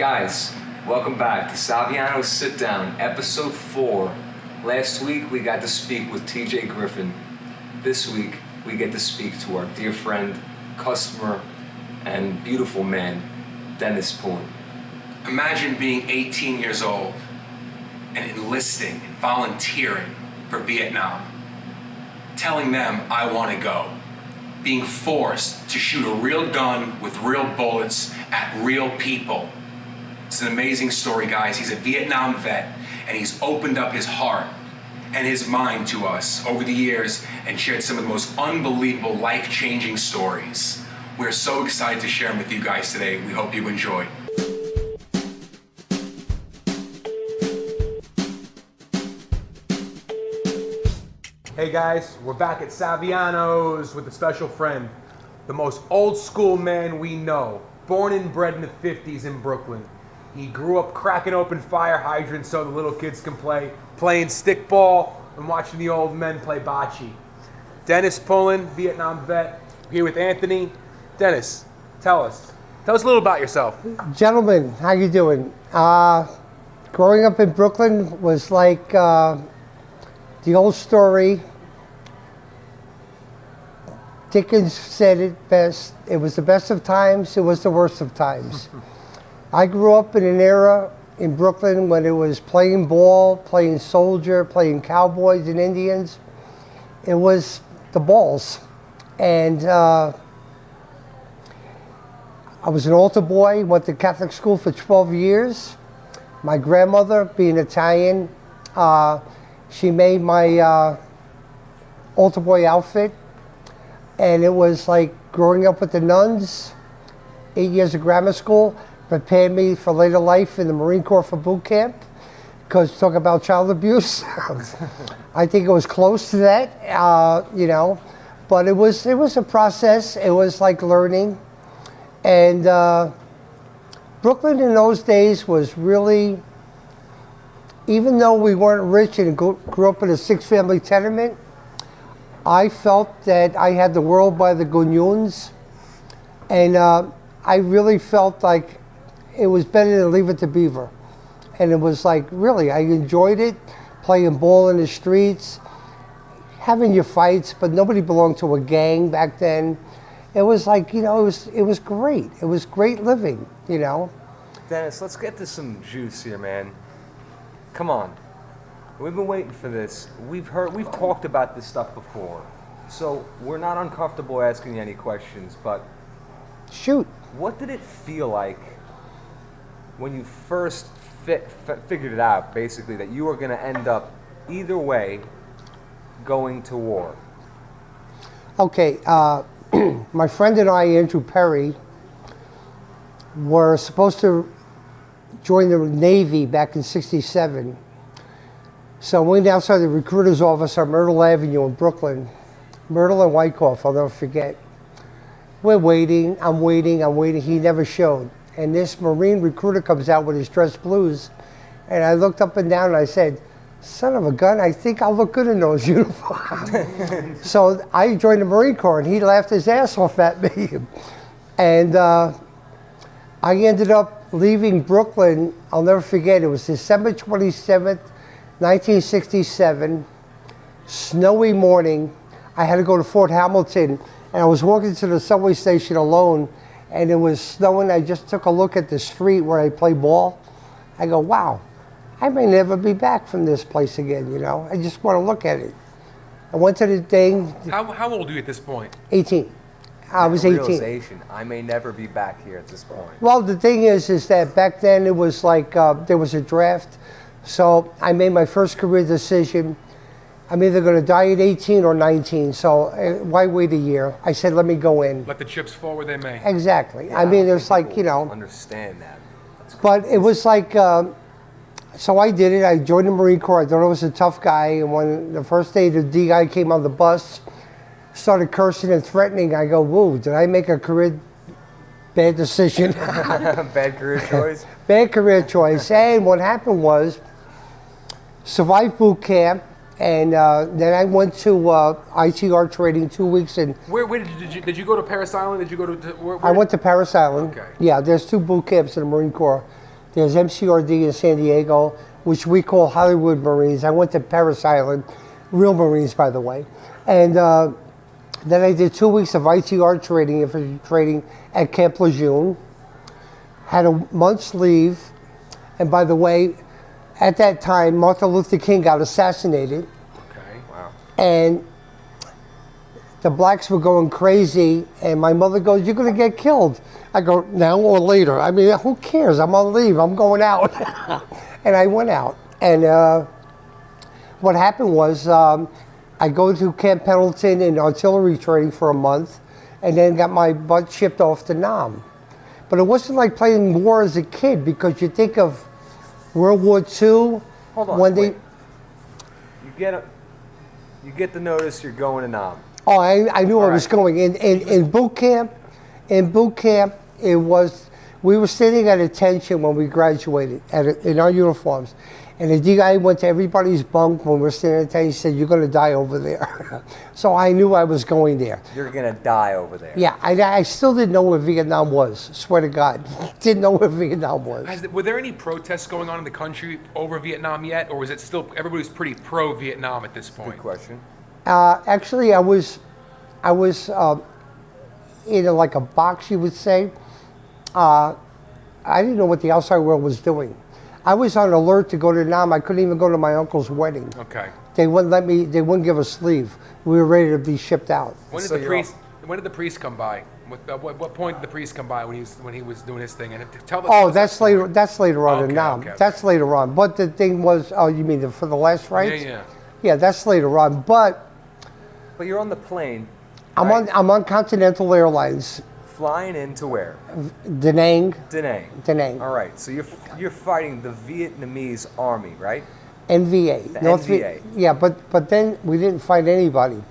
Guys, welcome back to Savianos Sit Down, episode 4. Last week we got to speak with TJ Griffin. This week we get to speak to our dear friend, customer, and beautiful man, Dennis Pullen. Imagine being 18 years old and enlisting and volunteering for Vietnam. Telling them I want to go. Being forced to shoot a real gun with real bullets at real people. It's an amazing story, guys. He's a Vietnam vet, and he's opened up his heart and his mind to us over the years and shared some of the most unbelievable, life-changing stories. We're so excited to share them with you guys today. We hope you enjoy. Hey guys, we're back at Savianos with a special friend, the most old school man we know, born and bred in the 50s in Brooklyn. He grew up cracking open fire hydrants so the little kids can play, playing stickball and watching the old men play bocce. Dennis Pullen, Vietnam vet, here with Anthony. Dennis, tell us a little about yourself. Gentlemen, how you doing? Growing up in Brooklyn was like the old story. Dickens said it best. It was the best of times, it was the worst of times. I grew up in an era in Brooklyn when it was playing ball, playing soldier, playing cowboys and Indians. It was the balls. And I was an altar boy, went to Catholic school for 12 years. My grandmother, being Italian, she made my altar boy outfit. And it was like growing up with the nuns, 8 years of grammar school, prepared me for later life in the Marine Corps for boot camp, because talk about child abuse. I think it was close to that, but it was a process. It was like learning. And Brooklyn in those days was really, even though we weren't rich and grew up in a 6-family tenement, I felt that I had the world by the gunions, and I really felt like it was better to leave it to Beaver. And it was like, really, I enjoyed it, playing ball in the streets, having your fights, but nobody belonged to a gang back then. It was like, it was great. It was great living, Dennis, let's get to some juice here, man. Come on. We've been waiting for this. We've talked about this stuff before. So we're not uncomfortable asking you any questions, but Shoot. What did it feel like when you first figured it out, basically, that you were going to end up, either way, going to war? Okay, my friend and I, Andrew Perry, were supposed to join the Navy back in '67. So we went outside the recruiter's office on Myrtle Avenue in Brooklyn. Myrtle and Wyckoff, I'll never forget. We're waiting, I'm waiting, he never showed. And this Marine recruiter comes out with his dress blues, and I looked up and down and I said, son of a gun, I think I'll look good in those uniforms. So I joined the Marine Corps, and he laughed his ass off at me. And I ended up leaving Brooklyn, I'll never forget, it was December 27th, 1967, snowy morning. I had to go to Fort Hamilton, and I was walking to the subway station alone, and it was snowing. I just took a look at the street where I play ball. I go, wow, I may never be back from this place again, I just want to look at it. I went to the thing. How old are you at this point? 18. I was 18. Realization, I may never be back here at this point. Well, the thing is that back then it was like there was a draft. So I made my first career decision. I'm either going to die at 18 or 19, so why wait a year? I said, let me go in. Let the chips fall where they may. Exactly. Yeah, I mean, it's like, understand that. But it was like, so I did it. I joined the Marine Corps. I thought I was a tough guy. And when the first day the D guy came on the bus, started cursing and threatening, I go, whoa, did I make a bad decision? Bad career choice? Bad career choice. And what happened was, survived boot camp, and then I went to ITR training 2 weeks. And where did you go to Paris Island? Did you go to where? I went to Paris Island. Okay. Yeah, there's 2 boot camps in the Marine Corps. There's MCRD in San Diego, which we call Hollywood Marines. I went to Paris Island, real Marines, by the way. And then I did 2 weeks of ITR training, infantry training at Camp Lejeune. Had a month's leave. And by the way, at that time, Martin Luther King got assassinated. Okay. Wow. And the blacks were going crazy, and my mother goes, "You're going to get killed." I go, "Now or later?" I mean, who cares? I'm on leave. I'm going out. And I went out. And what happened was I go to Camp Pendleton in artillery training for a month, and then got my butt shipped off to Nam. But it wasn't like playing war as a kid, because you think of World War II. Hold on. When wait. You get the notice you're going to Nam. Oh, I knew I was right. going. In boot camp, it was, we were sitting at attention when we graduated in our uniforms. And the DI went to everybody's bunk when we were sitting at attention. He said, "You're going to die over there." So I knew I was going there. You're going to die over there. Yeah, I still didn't know where Vietnam was. Swear to God. Didn't know where Vietnam was. Were there any protests going on in the country over Vietnam yet, or was it still everybody's pretty pro-Vietnam at this point? Good question. Actually, I was in like a box, you would say. I didn't know what the outside world was doing. I was on alert to go to Nam. I couldn't even go to my uncle's wedding. Okay. They wouldn't let me. They wouldn't give us leave. We were ready to be shipped out. When did So When did the priest come by? What point did the priest come by when he was doing his thing? And tell the Oh, that's later. That's later on in Okay, Nam. okay. That's later on. But the thing was, oh, you mean for the last rites? Yeah. Yeah, that's later on. But But you're on the plane. I'm right? on Continental Airlines, Flying into where? Da Nang. Da Nang. All right. So you're fighting the Vietnamese army, right? NVA. The North NVA. Yeah, but then we didn't find anybody.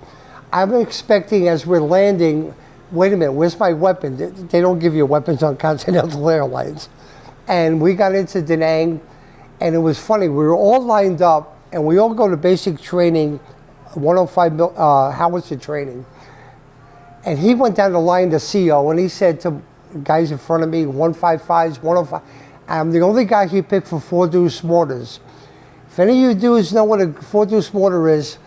I'm expecting as we're landing, wait a minute, where's my weapon? They don't give you weapons on Continental Airlines. And we got into Da Nang, and it was funny. We were all lined up, and we all go to basic training, 105 howitzer training. And he went down the line to CO, and he said to guys in front of me, 155s, 105. I'm the only guy he picked for 4 deuce mortars. If any of you dudes know what a 4 deuce mortar is,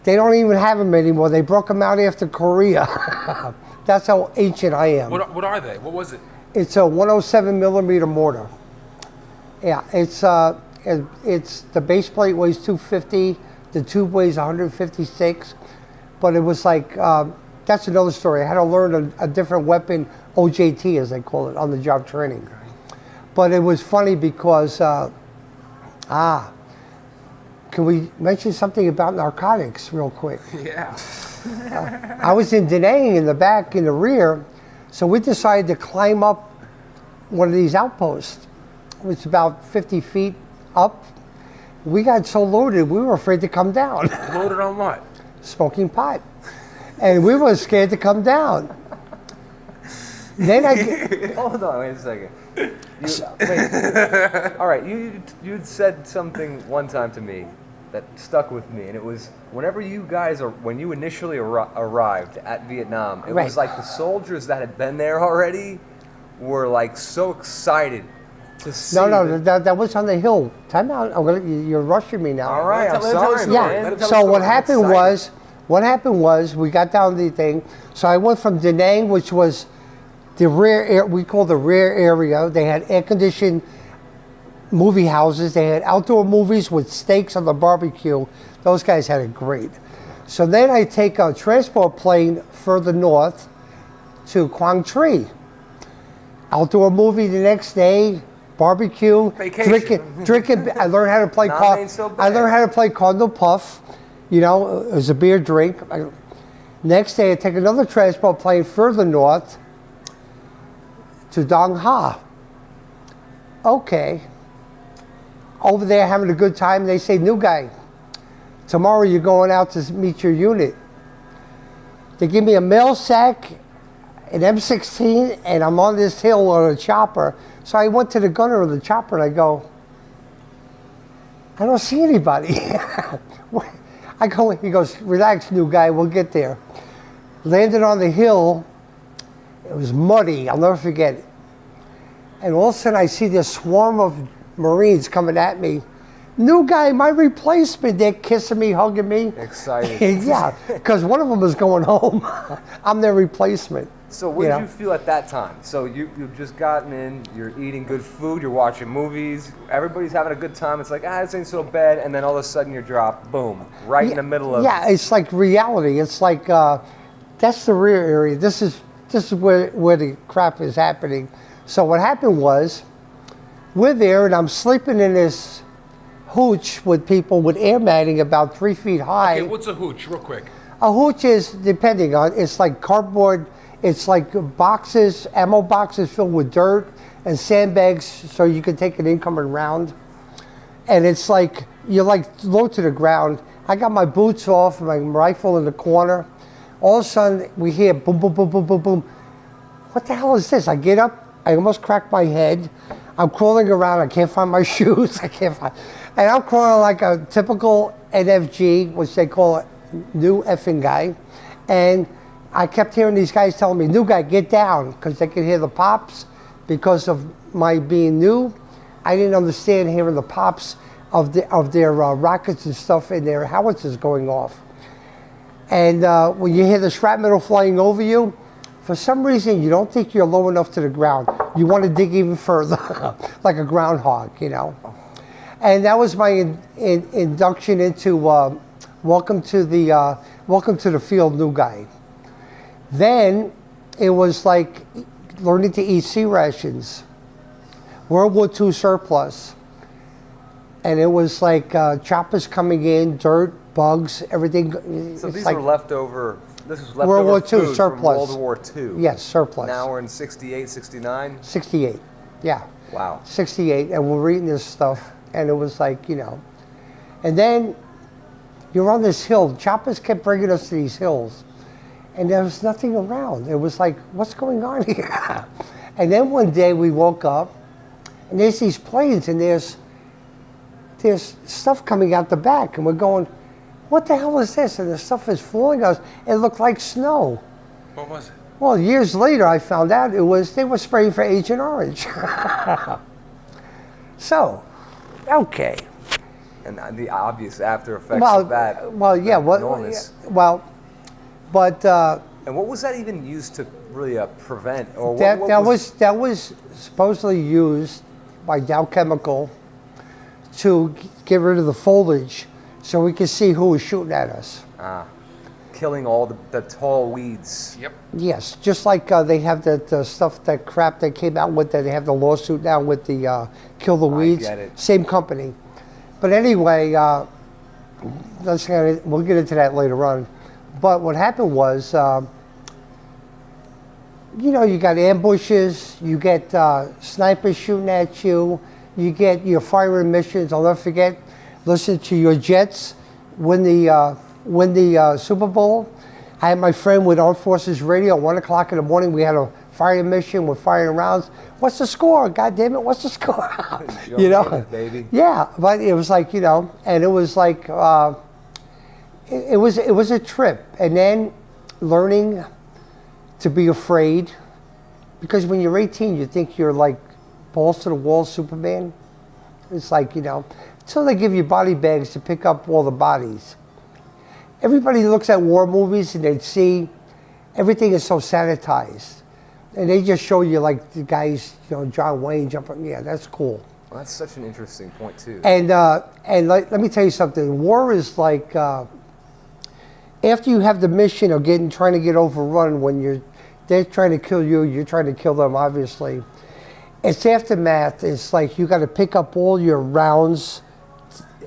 they don't even have them anymore. They broke them out after Korea. That's how ancient I am. What are they? What was it? It's a 107 millimeter mortar. Yeah, it's the base plate weighs 250, the tube weighs 156, but it was like, that's another story. I had to learn a different weapon, OJT as they call it, on the job training. But it was funny because, can we mention something about narcotics real quick? Yeah. I was in Da Nang in the back, in the rear, so we decided to climb up one of these outposts. It was about 50 feet up. We got so loaded, we were afraid to come down. Loaded on what? Smoking pot. And we were scared to come down. Then Hold on, wait a second. All right, you'd said something one time to me that stuck with me, and it was whenever you guys when you initially arrived at Vietnam, it was like the soldiers that had been there already were like so excited to see. No, that was on the hill. Time out. You're rushing me now. All right, I'm sorry, Yeah. man. So what happened was we got down the thing. So I went from Da Nang, which was the rear, we call the rear area. They had air-conditioned movie houses. They had outdoor movies with steaks on the barbecue. Those guys had it great. So then I take a transport plane further north to Quang Tri. Outdoor movie the next day, barbecue, Vacation. drinking. I learned how to play. Ain't so bad. I learned how to play Cardinal Puff. You know, it was a beer drink. Next day, I take another transport plane further north to Dong Ha. Okay. Over there having a good time. They say, "New guy, tomorrow you're going out to meet your unit." They give me a mail sack, an M16, and I'm on this hill on a chopper. So I went to the gunner of the chopper and I go, "I don't see anybody." He goes, "Relax, new guy, we'll get there." Landed on the hill. It was muddy, I'll never forget it. And all of a sudden I see this swarm of Marines coming at me. New guy, my replacement. They're kissing me, hugging me. Excited. Yeah, because one of them is going home. I'm their replacement. So what did you feel at that time? So you've just gotten in, you're eating good food, you're watching movies, everybody's having a good time. It's like, this ain't so bad. And then all of a sudden you're dropped, boom, right in the middle of... Yeah, it's like reality. It's like, that's the rear area. This is where the crap is happening. So what happened was, we're there and I'm sleeping in this hooch with people with air matting about 3 feet high. Okay, what's a hooch, real quick? A hooch is, depending on, it's like cardboard, it's like boxes, ammo boxes filled with dirt and sandbags so you can take an incoming round. And it's like, you're like low to the ground. I got my boots off, my rifle in the corner. All of a sudden, we hear boom, boom, boom, boom, boom, boom. What the hell is this? I get up, I almost crack my head. I'm crawling around, I can't find my shoes, and I'm crawling like a typical NFG, which they call a new effing guy. And I kept hearing these guys telling me, new guy, get down, because they could hear the pops. Because of my being new, I didn't understand hearing the pops of their rockets and stuff and their howitzers going off. And when you hear the shrapnel flying over you, for some reason you don't think you're low enough to the ground. You want to dig even further, like a groundhog, you know. And that was my induction into welcome to the field, new guy. Then it was like learning to eat sea rations, World War II surplus. And it was like choppers coming in, dirt, bugs, everything. So these like were leftover, this was World War leftover II food surplus. from World War II. Yes, surplus. Now we're in 68, 69? 68, yeah. Wow. 68, and we're eating this stuff, and it was like, you know. And then you're on this hill. Choppers kept bringing us to these hills, and there was nothing around. It was like, what's going on here? And then one day we woke up, and there's these planes, and there's stuff coming out the back, and we're going, what the hell is this? And the stuff is fooling us. It looked like snow. What was it? Well, years later, I found out they were spraying for Agent Orange. So, okay. And the obvious after effects of that. Well, yeah. Enormous. Well, but And what was that even used to really prevent? Or that was supposedly used by Dow Chemical to get rid of the foliage, so we could see who was shooting at us. Killing all the tall weeds. Yep. Yes, just like they have that stuff, that crap they came out with, that they have the lawsuit now with the Kill the Weeds. I get it. Same company. But anyway, we'll get into that later on. But what happened was, you know, you got ambushes, you get snipers shooting at you, you get your firing missions. I'll never forget, listen to your Jets win the Super Bowl. I had my friend with Armed Forces Radio at 1 o'clock in the morning. We had a firing mission. We're firing rounds. What's the score? God damn it, what's the score? You know? Baby. Yeah, but it was like, you know, and it was like, it was a trip. And then learning to be afraid, because when you're 18, you think you're like balls to the wall Superman. It's like, you know, until they give you body bags to pick up all the bodies. Everybody looks at war movies and they see everything is so sanitized. And they just show you like the guys, you know, John Wayne jumping. Yeah, that's cool. Well, that's such an interesting point too. And let me tell you something. War is like, after you have the mission of trying to get overrun, when they're trying to kill you, you're trying to kill them, obviously. It's aftermath. It's like you got to pick up all your rounds,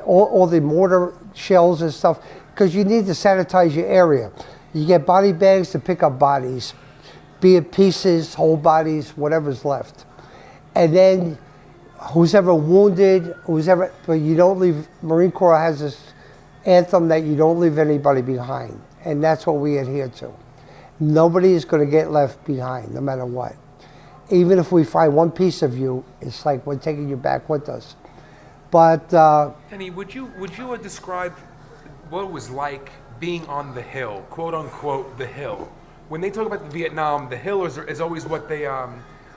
all the mortar shells and stuff, because you need to sanitize your area. You get body bags to pick up bodies, be it pieces, whole bodies, whatever's left. And then who's ever wounded, but you don't leave. Marine Corps has this anthem that you don't leave anybody behind, and that's what we adhere to. Nobody is going to get left behind, no matter what. Even if we find one piece of you, it's like we're taking you back with us. But Kenny, would you describe what it was like being on the hill, quote unquote, the hill? When they talk about Vietnam, the hill is always what they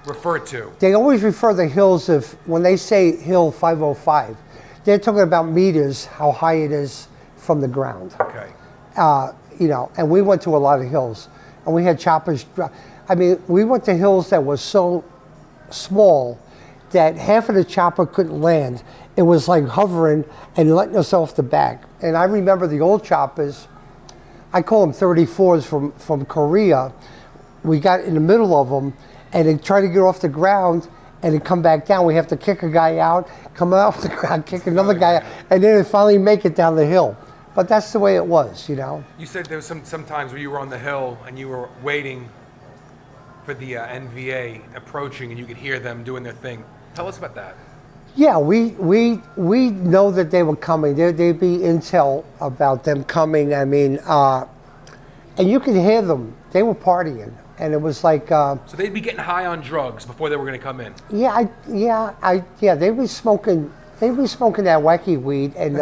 refer to? They always refer the hills when they say Hill 505, they're talking about meters, how high it is from the ground. Okay. You know, and we went to a lot of hills, and we had choppers. I mean, we went to hills that were so small that half of the chopper couldn't land. It was like hovering and letting us off the back. And I remember the old choppers, I call them 34s from Korea. We got in the middle of them, and they try to get off the ground and then come back down. We have to kick a guy out, come off the ground, kick another guy out, and then they finally make it down the hill. But that's the way it was, you know. You said there was some times where you were on the hill and you were waiting for the NVA approaching, and you could hear them doing their thing. Tell us about that. Yeah, we know that they were coming. There'd be intel about them coming. I mean, and you could hear them. They were partying, and it was like. So they'd be getting high on drugs before they were going to come in. Yeah, they were smoking. They were smoking that wacky weed, and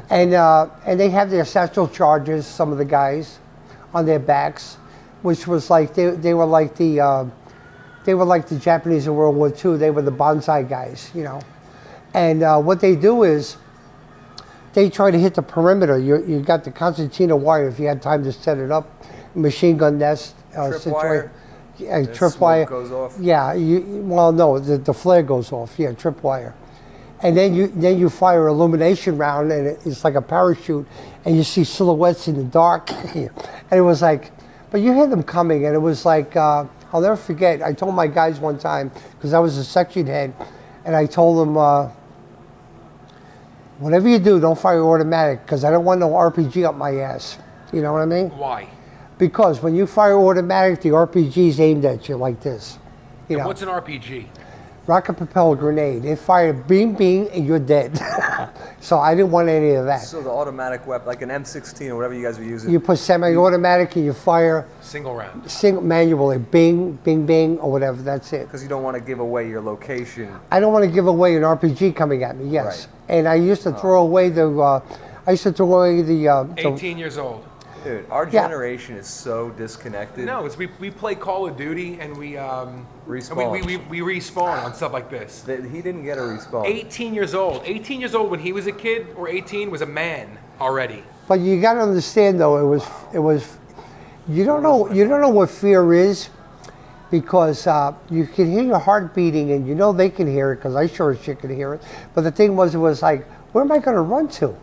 and they have their satchel charges. Some of the guys on their backs, which was like they were like the Japanese in World War II. They were the bonsai guys, you know. And what they do is they try to hit the perimeter. You got the concertina wire if you had time to set it up, machine gun nest. Tripwire. Tripwire goes off. Yeah, well, no, the flare goes off. Yeah, tripwire. And then you fire an illumination round, and it's like a parachute, and you see silhouettes in the dark. And it was like, but you hear them coming, and it was like, I'll never forget. I told my guys one time, because I was a section head, and I told them, whatever you do, don't fire automatic, because I don't want no RPG up my ass. You know what I mean? Why? Because when you fire automatic, the RPG's aimed at you like this. You know, what's an RPG? rocket propelled grenade. It fired bing, bing, and you're dead. So I didn't want any of that. So the automatic weapon, like an M16 or whatever you guys were using. You put semi-automatic and you fire Single round. manually, bing, bing, bing, or whatever. That's it. Because you don't want to give away your location. I don't want to give away an RPG coming at me. Yes, Right. And I used to throw away the. 18 years old. Dude, our generation is so disconnected. No, it's we play Call of Duty and we Respawn. we respawn on stuff like this. He didn't get a respawn. 18 years old. 18 years old when he was a kid, or 18 was a man already. But you got to understand, though, it was. You don't know what fear is, because you can hear your heart beating, and you know they can hear it, because I sure as shit could hear it. But the thing was, it was like, where am I going to run to?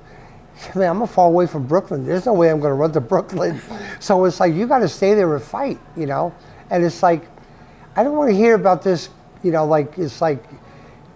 I mean, I'm far away from Brooklyn. There's no way I'm going to run to Brooklyn. So it's like, you got to stay there and fight, you know? And it's like, I don't want to hear about this, you know, like, it's like,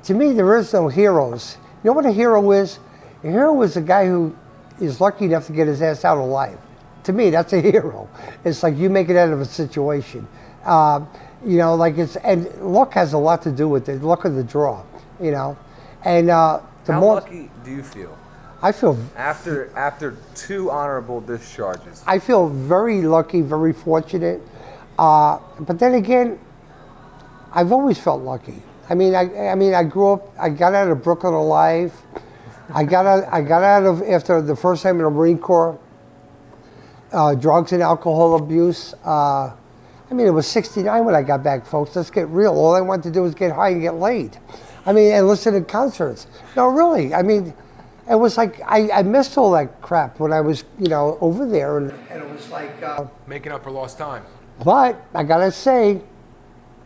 to me, there is no heroes. You know what a hero is? A hero is a guy who is lucky enough to get his ass out alive. To me, that's a hero. It's like you make it out of a situation. You know, like and luck has a lot to do with it, luck of the draw, you know? And How lucky do you feel? I feel after 2 honorable discharges. I feel very lucky, very fortunate. But then again, I've always felt lucky. I mean, I grew up. I got out of Brooklyn alive. I got out of after the first time in the Marine Corps. Drugs and alcohol abuse. I mean, it was '69 when I got back, folks. Let's get real. All I wanted to do was get high and get laid. I mean, and listen to concerts. No, really. I mean. It was like, I missed all that crap when I was, you know, over there. And it was like... Making up for lost time. But, I got to say,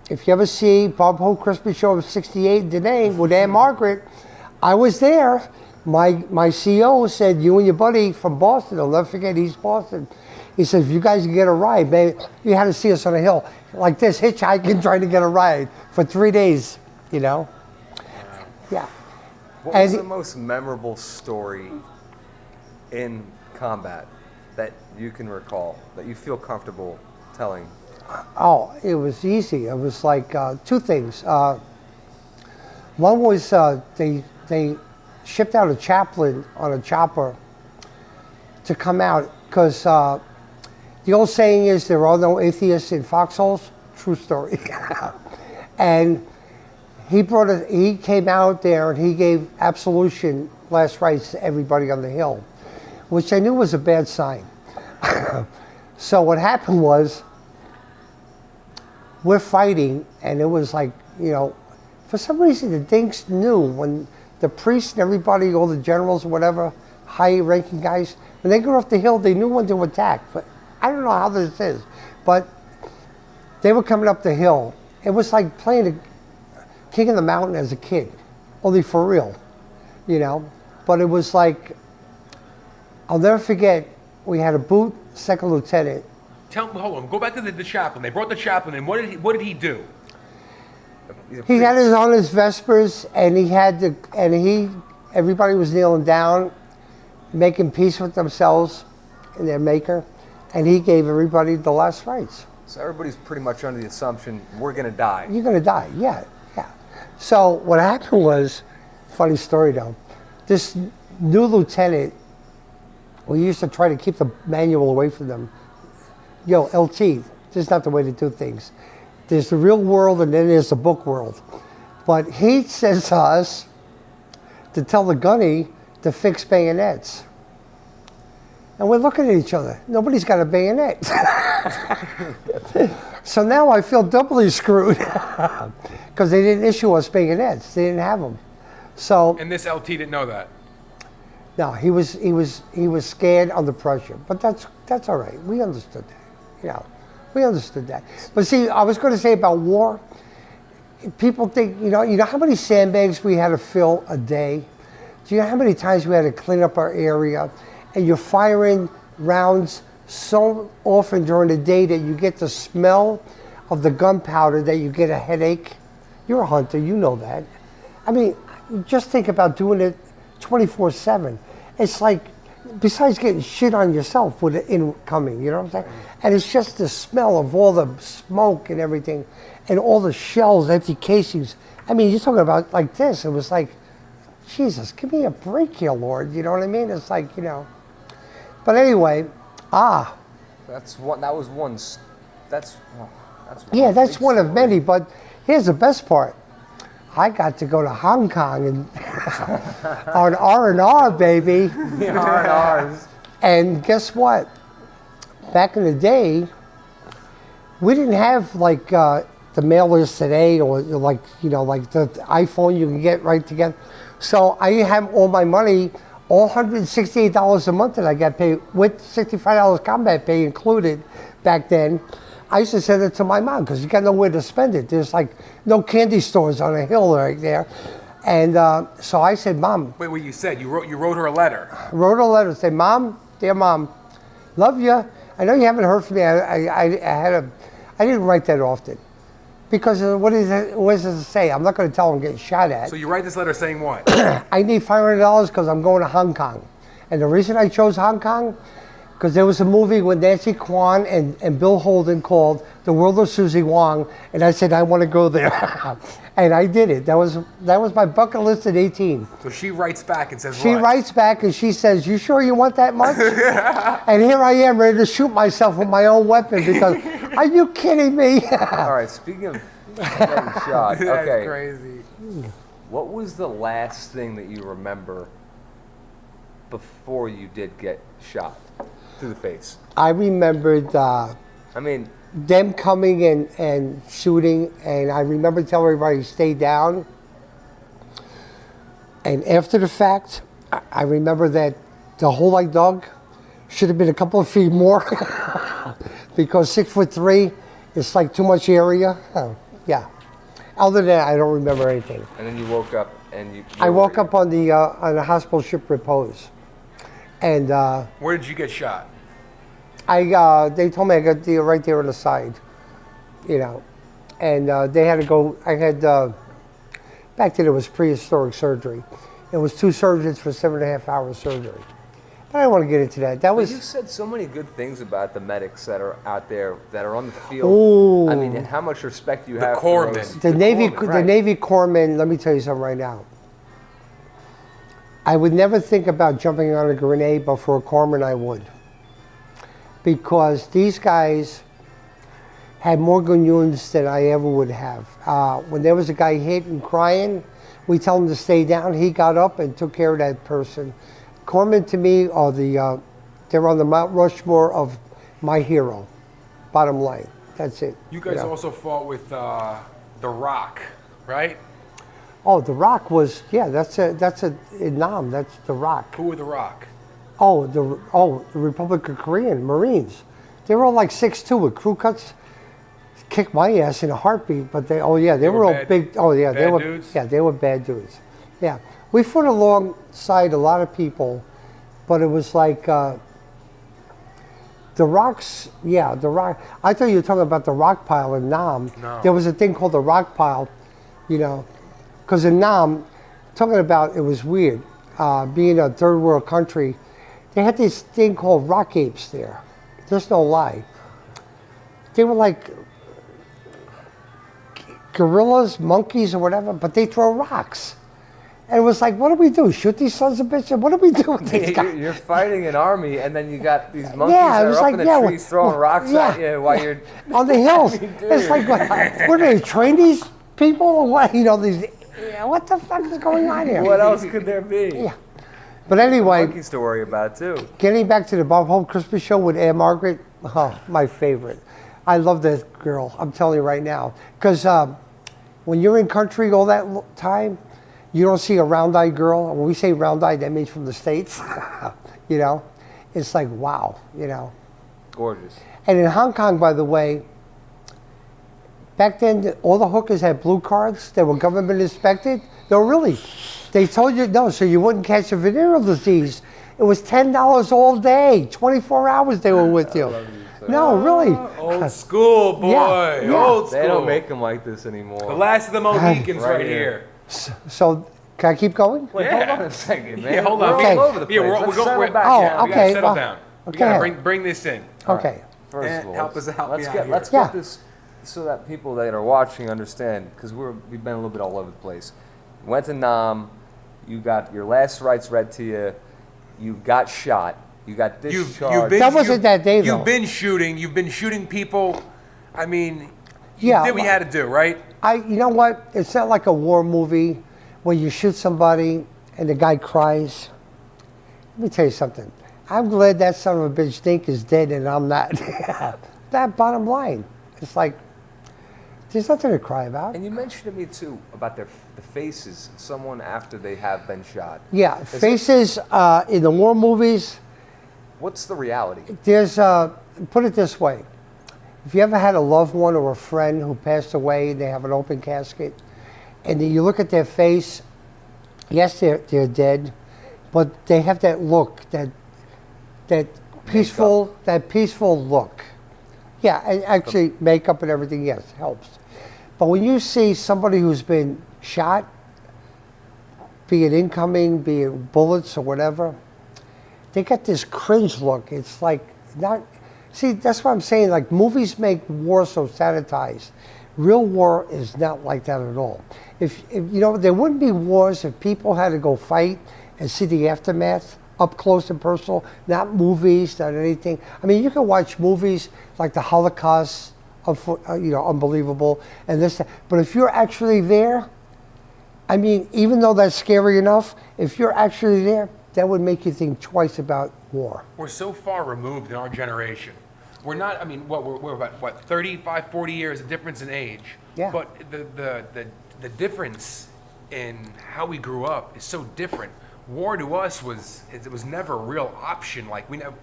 if you ever see Bob Hope Christmas Show of '68 in Deneen with Aunt Margaret, I was there. My CO said, you and your buddy from Boston, I'll never forget, East Boston. He said, if you guys can get a ride, baby, you had to see us on a hill like this, hitchhiking, trying to get a ride for 3 days, you know? Yeah. What was the most memorable story in combat that you can recall, that you feel comfortable telling? Oh, it was easy. It was like 2 things. One was they shipped out a chaplain on a chopper to come out, because the old saying is there are no atheists in foxholes. True story. And he came out there and he gave absolution, last rites to everybody on the hill, which I knew was a bad sign. So what happened was, we're fighting, and it was like, you know, for some reason the Dinks knew when the priests and everybody, all the generals or whatever, high-ranking guys, when they got off the hill, they knew when to attack. But I don't know how this is, but they were coming up the hill. It was like playing the King of the Mountain as a kid, only for real, you know. But it was like, I'll never forget, we had a boot second lieutenant. Hold on. Go back to the chaplain. They brought the chaplain in. What did he do? He had on his Vespers, and everybody was kneeling down, making peace with themselves and their maker, and he gave everybody the last rites. So everybody's pretty much under the assumption we're gonna die. You're gonna die, yeah. So what happened was, funny story though, this new lieutenant, we used to try to keep the manual away from them. Yo, LT, this is not the way to do things. There's the real world and then there's the book world. But he says to us to tell the gunny to fix bayonets. And we're looking at each other. Nobody's got a bayonet. So now I feel doubly screwed because they didn't issue us bayonets. They didn't have them. So And this LT didn't know that. no, he was scared under pressure. But that's all right. We understood that. You know, we understood that. But see, I was going to say about war. People think, you know how many sandbags we had to fill a day? Do you know how many times we had to clean up our area? And you're firing rounds so often during the day that you get the smell of the gunpowder that you get a headache. You're a hunter, you know that. I mean, just think about doing it 24/7. It's like, besides getting shit on yourself with the incoming, you know what I'm saying? And it's just the smell of all the smoke and everything, and all the shells, empty casings. I mean, you're talking about like this. It was like, Jesus, give me a break here, Lord. You know what I mean? It's like, you know. But anyway, That's one. That was one. That's one. yeah, that's big one of story. many. But here's the best part. I got to go to Hong Kong and on R&R, baby. R&Rs. And guess what? Back in the day, we didn't have like the mailers today, or like, you know, like the iPhone you can get right together. So I have all my money, all $168 a month that I got paid with $65 combat pay included back then. I used to send it to my mom because you got nowhere to spend it. There's like no candy stores on a hill right there. And so I said, Mom. Wait, what you said? You wrote her a letter. Wrote a letter, say, Mom, dear Mom, love you. I know you haven't heard from me. I didn't write that often. Because what does it say? I'm not going to tell them getting shot at. So you write this letter saying what? I need $500 because I'm going to Hong Kong. And the reason I chose Hong Kong, because there was a movie with Nancy Kwan and Bill Holden called The World of Susie Wong, and I said, I want to go there. And I did it. That was my bucket list at 18. So she writes back and says She what? writes back and she says, you sure you want that much? And here I am ready to shoot myself with my own weapon because, are you kidding me? All right. Speaking of getting shot, That's okay. crazy. What was the last thing that you remember before you did get shot through the face? I remembered I mean, them coming and shooting, and I remember telling everybody stay down. And after the fact, I remember that the hole I dug should have been a couple of feet more because 6'3" is like too much area. Yeah. Other than that, I don't remember anything. and then you woke up and you. I woke up on the hospital ship Repose, and Where did you get shot? they told me I got right there on the side, you know, and they had to go. I had back then it was prehistoric surgery. It was 2 surgeons for 7.5 hours surgery. But I don't want to get into that. That But was. you said so many good things about the medics that are out there that are on the field. Ooh. I mean, and how much respect you The have corpsmen. for those. The Navy, corpsmen, the right. Navy corpsmen. Let me tell you something right now. I would never think about jumping on a grenade, but for a corpsman, I would, because these guys had more good news than I ever would have. When there was a guy hit and crying, we tell him to stay down. He got up and took care of that person. Corpsmen to me are they're on the Mount Rushmore of my hero. Bottom line, That's it. You guys also fought with The Rock, right? Oh, The Rock was, that's in Nam, that's The Rock. Who were The Rock? Oh, the Republic of Korean Marines. They were all like 6'2" with crew cuts. Kicked my ass in a heartbeat, but they were all bad, big. Oh yeah, they bad were dudes? Yeah, they were bad dudes. Yeah, we fought alongside a lot of people, but it was like the Rocks. Yeah, the Rock. I thought you were talking about the rock pile in Nam. No. There was a thing called the rock pile, because in Nam, talking about it was weird. Being a third world country, they had this thing called rock apes there. There's no lie. They were like gorillas, monkeys, or whatever, but they throw rocks. And it was like, what do we do? Shoot these sons of bitches? What do we do with these guys? You're fighting an army, and then you got these monkeys Yeah, it that was are up like, in the yeah, trees throwing rocks yeah. at you while you're. On the hills. I mean, It's like, what do they train these people? Or what? What the fuck is going on here? What else could there be? Yeah. But anyway, Monkeys to worry about too. getting back to the Bob Hope Christmas show with Ann Margaret, my favorite. I love that girl, I'm telling you right now. Because when you're in country all that time, you don't see a round-eyed girl. When we say round-eyed, that means from the States. It's like, wow, Gorgeous. And in Hong Kong, by the way, back then, all the hookers had blue cards. They were government inspected. They told you no, so you wouldn't catch a venereal disease. It was $10 all day, 24 hours they were with you. No, really. Old school, boy. Yeah. Old school. They don't make them like this anymore. The last of the Mohicans Right right here. So, can I keep going? Wait, Yeah. hold on a second, man. Yeah, hold We're on. all Okay. over the place. Yeah, we're Let's going. settle back Oh, down. We okay. gotta settle well, down. We okay. gotta bring this in. Okay. First And of all, help us out Let's me get out let's here. get this so that people that are watching understand, because we've been a little bit all over the place. You went to Nam, you got your last rites read to you, you got shot, you got discharged. That wasn't that day, though. You've been shooting people. I mean, Yeah, you did what you had to do, right? You know what? It's not like a war movie where you shoot somebody and the guy cries. Let me tell you something. I'm glad that son of a bitch Dink is dead and I'm not. That bottom line. It's like, there's nothing to cry about. And you mentioned to me too about the faces of someone after they have been shot. Yeah, faces in the war movies, What's the reality? there's, put it this way. If you ever had a loved one or a friend who passed away, they have an open casket, and then you look at their face, yes, they're dead, but they have that look, that peaceful look. Yeah, and actually makeup and everything, yes, helps. But when you see somebody who's been shot, be it incoming, be it bullets or whatever, they get this cringe look. It's like not. See, that's what I'm saying. Like, movies make war so sanitized. Real war is not like that at all. If there wouldn't be wars if people had to go fight and see the aftermath up close and personal, not movies, not anything. I mean, you can watch movies like the Holocaust, unbelievable, and this, but if you're actually there, I mean, even though that's scary enough, if you're actually there, that would make you think twice about war. We're so far removed in our generation. We're not, I mean, we're about 35, 40 years of difference in age. Yeah. But the difference in how we grew up is so different. War to us was never a real option. Like, we have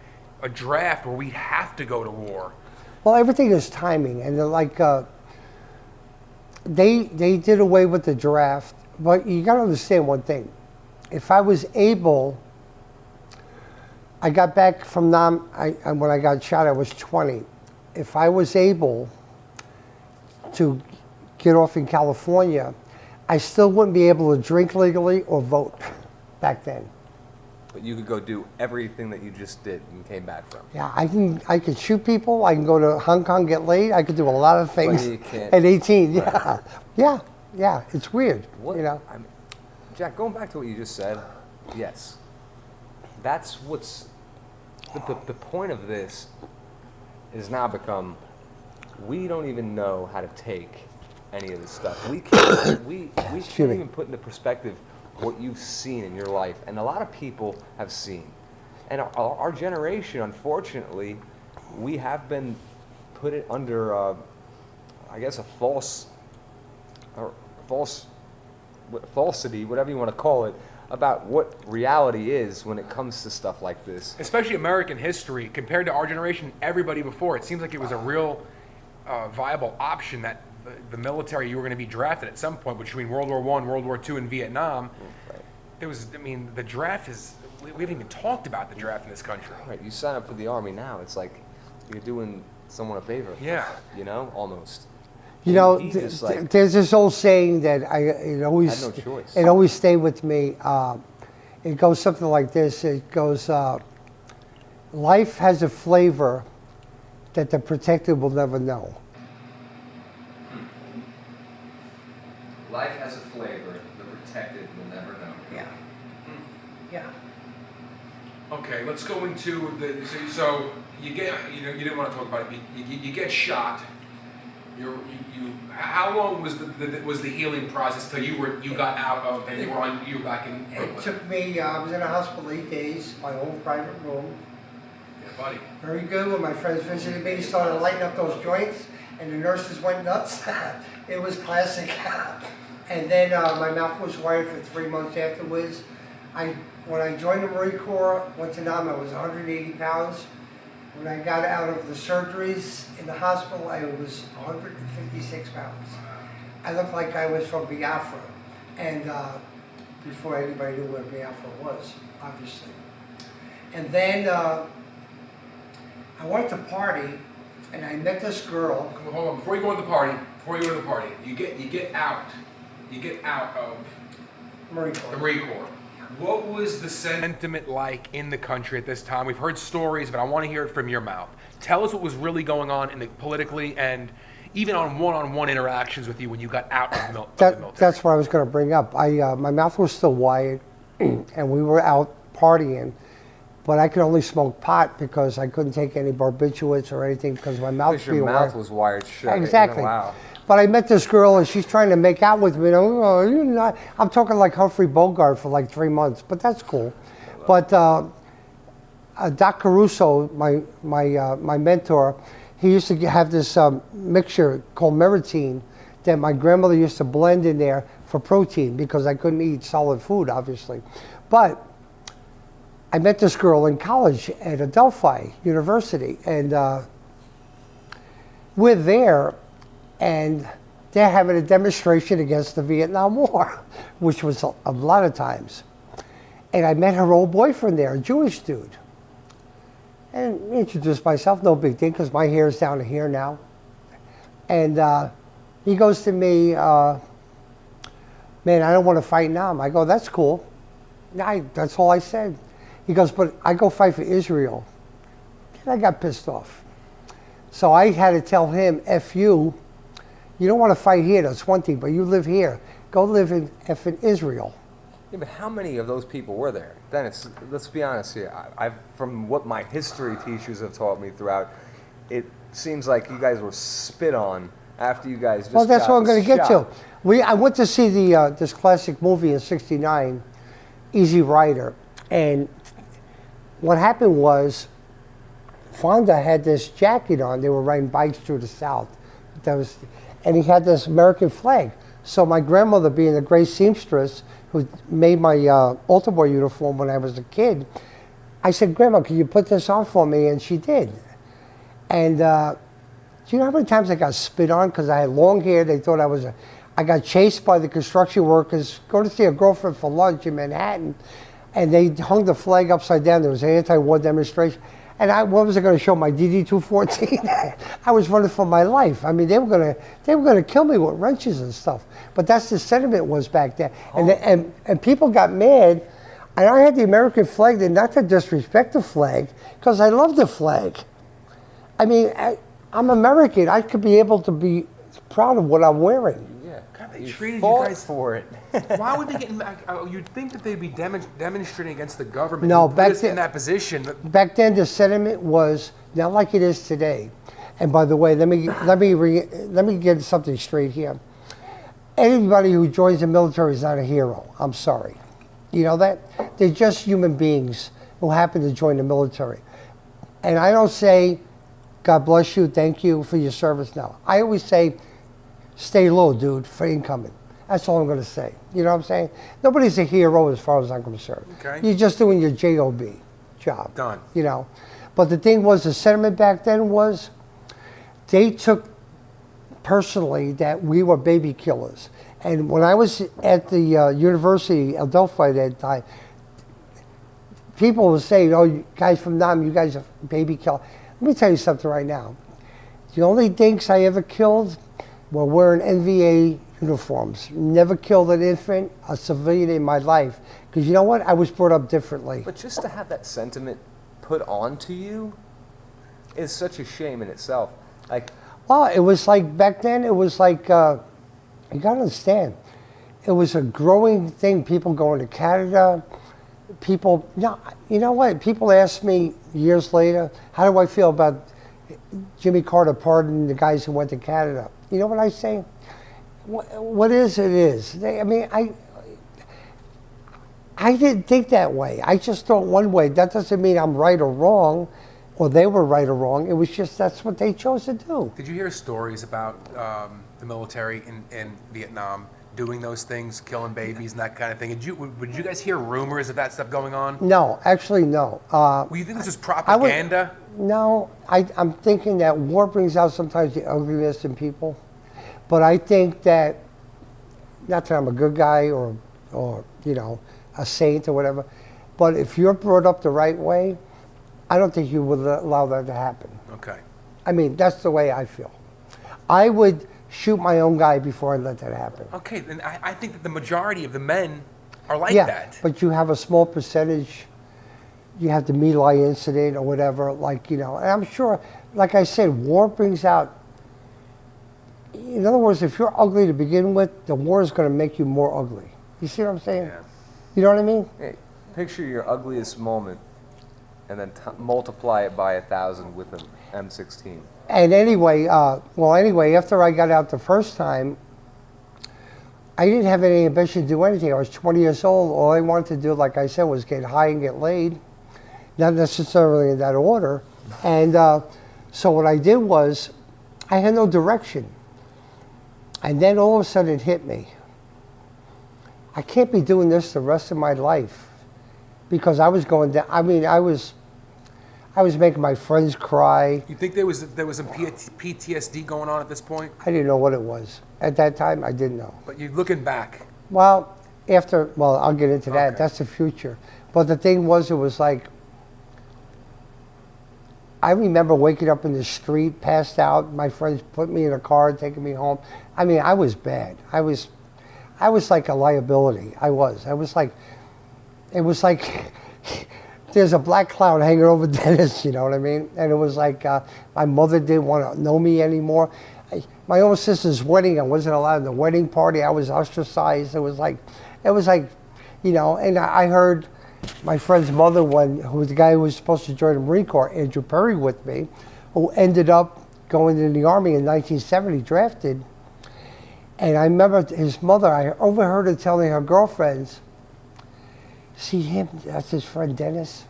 a draft where we have to go to war. Well, everything is timing, and they're like, they did away with the draft, but you got to understand one thing. If I was able, I got back from Nam, when I got shot, I was 20. If I was able to get off in California, I still wouldn't be able to drink legally or vote back then. But you could go do everything that you just did and came back from. Yeah, I could shoot people. I can go to Hong Kong, get laid. I could do a lot of things. But you can't. At 18, yeah. Right. Yeah. It's weird, What, you know. I mean, Jack, going back to what you just said, yes, that's what's the point of this has now become. We don't even know how to take any of this stuff. We can't. we can't even put into perspective what you've seen in your life, and a lot of people have seen. And our generation, unfortunately, we have been put it under, I guess, a falsity, whatever you want to call it, about what reality is when it comes to stuff like this. Especially American history, compared to our generation, everybody before, it seems like it was a real viable option that the military, you were going to be drafted at some point between World War I, World War II, and Vietnam. Right. It was, I mean, the draft is, we haven't even talked about the draft in this country. Right, you sign up for the Army now, it's like you're doing someone a favor. Yeah. You know, almost. You know, He just, like, there's this old saying that it always had no choice. it always stayed with me. It goes something like this. It goes, life has a flavor that the protected will never know. Life has a flavor the protected will never know. Yeah. Yeah. Okay, let's go into the, so you get, you know, you didn't want to talk about it, you get shot. How long was the healing process till you got out of and you were back in Brooklyn? It took me, I was in a hospital 8 days, my own private room. Yeah, buddy. Very good. When my friends visited me, started lighting up those joints, and the nurses went nuts. It was classic. And then my mouth was wired for 3 months afterwards. When I joined the Marine Corps, went to Nam, I was 180 pounds. When I got out of the surgeries in the hospital, I was 156 pounds. I looked like I was from Biafra, and before anybody knew where Biafra was, obviously. And then I wanted to party, and I met this girl. Hold on, before you go to the party, you get out of Marine Corps. the Marine Corps. What was the sentiment like in the country at this time? We've heard stories, but I want to hear it from your mouth. Tell us what was really going on politically and even on one-on-one interactions with you when you got out of the military. That's what I was going to bring up. My mouth was still wired, and we were out partying, but I could only smoke pot because I couldn't take any barbiturates or anything because my mouth Because your mouth was wired shut. Exactly. Wow. But I met this girl, and she's trying to make out with me. And I'm talking like Humphrey Bogart for like 3 months, but that's cool. But Doc Caruso, my mentor, he used to have this mixture called Meritine that my grandmother used to blend in there for protein because I couldn't eat solid food, obviously. But I met this girl in college at Adelphi University, and we're there. And they're having a demonstration against the Vietnam War, which was a lot of times. And I met her old boyfriend there, a Jewish dude. And introduced myself, no big thing, because my hair is down to here now. And he goes to me, man, I don't want to fight now. I go, that's cool. That's all I said. He goes, but I go fight for Israel. And I got pissed off. So I had to tell him, F you. You don't want to fight here, that's one thing, but you live here. Go live in Israel. Yeah, but how many of those people were there? Dennis, let's be honest here. From what my history teachers have taught me throughout, it seems like you guys were spit on after you guys just Well, that's got what I'm going to get shot. to. I went to see this classic movie in '69, Easy Rider, and what happened was Fonda had this jacket on. They were riding bikes through the South. And he had this American flag. So my grandmother, being a great seamstress who made my altar boy uniform when I was a kid, I said, Grandma, can you put this on for me? And she did. And do you know how many times I got spit on because I had long hair? They thought I got chased by the construction workers, go to see a girlfriend for lunch in Manhattan, and they hung the flag upside down. There was an anti-war demonstration. And what was I going to show, my DD-214? I was running for my life. I mean, they were going to kill me with wrenches and stuff. But that's the sentiment was back then. And people got mad. And I had the American flag there, not to disrespect the flag, because I love the flag. I mean, I'm American. I could be able to be proud of what I'm wearing. Yeah. God, they You treated you fought guys for it. Why would they get? You'd think that they'd be demonstrating against the government. No, who put back us then- in that position. But Back then, the sentiment was not like it is today. And by the way, let me get something straight here. Anybody who joins the military is not a hero. I'm sorry. You know that? They're just human beings who happen to join the military. And I don't say God bless you, thank you for your service now. I always say, stay low, dude, for incoming. That's all I'm going to say. You know what I'm saying? Nobody's a hero as far as I'm concerned. Okay. You're just doing your job job. Done. You know? But the thing was, the sentiment back then was, they took personally that we were baby killers. And when I was at the University of Delphi at that time, people would say, oh, you guys from Nam, you guys are baby killers. Let me tell you something right now. The only dinks I ever killed were wearing NVA uniforms. Never killed an infant, a civilian in my life. Because you know what? I was brought up differently. But just to have that sentiment put onto you is such a shame in itself. Like, Well, it was like, back then, it was like, you gotta understand, it was a growing thing. People going to Canada, people, you know what? People ask me years later, how do I feel about Jimmy Carter pardoning the guys who went to Canada? You know what I say? What is, it is. I didn't think that way. I just thought one way. That doesn't mean I'm right or wrong, or they were right or wrong. It was just that's what they chose to do. Did you hear stories about the military in Vietnam doing those things, killing babies and that kind of thing? Would you guys hear rumors of that stuff going on? No, actually, no. Well, you think this is propaganda? No, I'm thinking that war brings out sometimes the ugliness in people. But I think that, not that I'm a good guy or you know, a saint or whatever, but if you're brought up the right way, I don't think you would allow that to happen. Okay. I mean, that's the way I feel. I would shoot my own guy before I let that happen. Okay, then I think that the majority of the men are like Yeah, that. but you have a small percentage. You have the My Lai incident or whatever, like, you know, and I'm sure, like I said, war brings out, in other words, if you're ugly to begin with, the war is going to make you more ugly. You see what I'm saying? Yeah. You know what I mean? hey, picture your ugliest moment and then multiply it by 1,000 with an M16. And anyway, after I got out the first time, I didn't have any ambition to do anything. I was 20 years old. All I wanted to do, like I said, was get high and get laid. Not necessarily in that order. And so what I did was, I had no direction. And then all of a sudden it hit me. I can't be doing this the rest of my life. Because I was going down, I mean, I was making my friends cry. You think there was some PTSD going on at this point? I didn't know what it was. At that time, I didn't know. But you're looking back. Well, I'll get into that. Okay. That's the future. But the thing was, it was like, I remember waking up in the street, passed out. My friends put me in a car, taking me home. I mean, I was bad. I was like a liability. I was like, it was like, there's a black cloud hanging over Dennis, you know what I mean? And it was like, my mother didn't want to know me anymore. My own sister's wedding, I wasn't allowed in the wedding party. I was ostracized. It was like, you know, and I heard my friend's mother, who was the guy who was supposed to join the Marine Corps, Andrew Perry, with me, who ended up going in the Army in 1970, drafted. And I remember his mother, I overheard her telling her girlfriends, see him, that's his friend Dennis.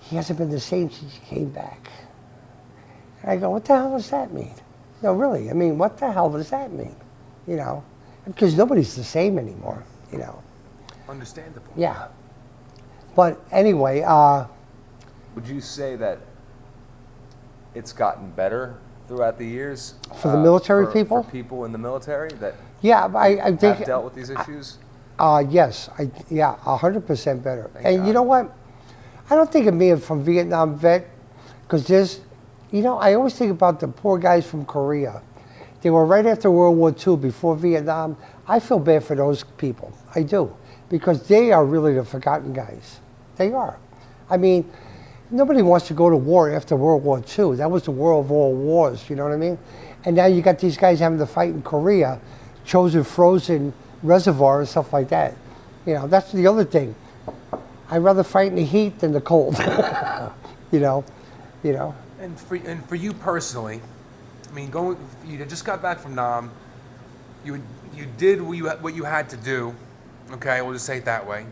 He hasn't been the same since he came back. And I go, what the hell does that mean? No, really, I mean, what the hell does that mean? You know, because nobody's the same anymore, you know. Understandable. Yeah. But anyway, Would you say that it's gotten better throughout the years? For the military people? For people in the military that yeah, I think have dealt with these issues? yes, 100% better. Thank And God. you know what? I don't think of me from Vietnam vet, because there's, you know, I always think about the poor guys from Korea. They were right after World War II, before Vietnam. I feel bad for those people. I do. Because they are really the forgotten guys. They are. I mean, nobody wants to go to war after World War II. That was the war of all wars, you know what I mean? And now you got these guys having to fight in Korea, chosen frozen reservoir and stuff like that. You know, that's the other thing. I'd rather fight in the heat than the cold. you know. And for you personally, I mean, you just got back from Nam. You did what you had to do. Okay, we'll just say it that way.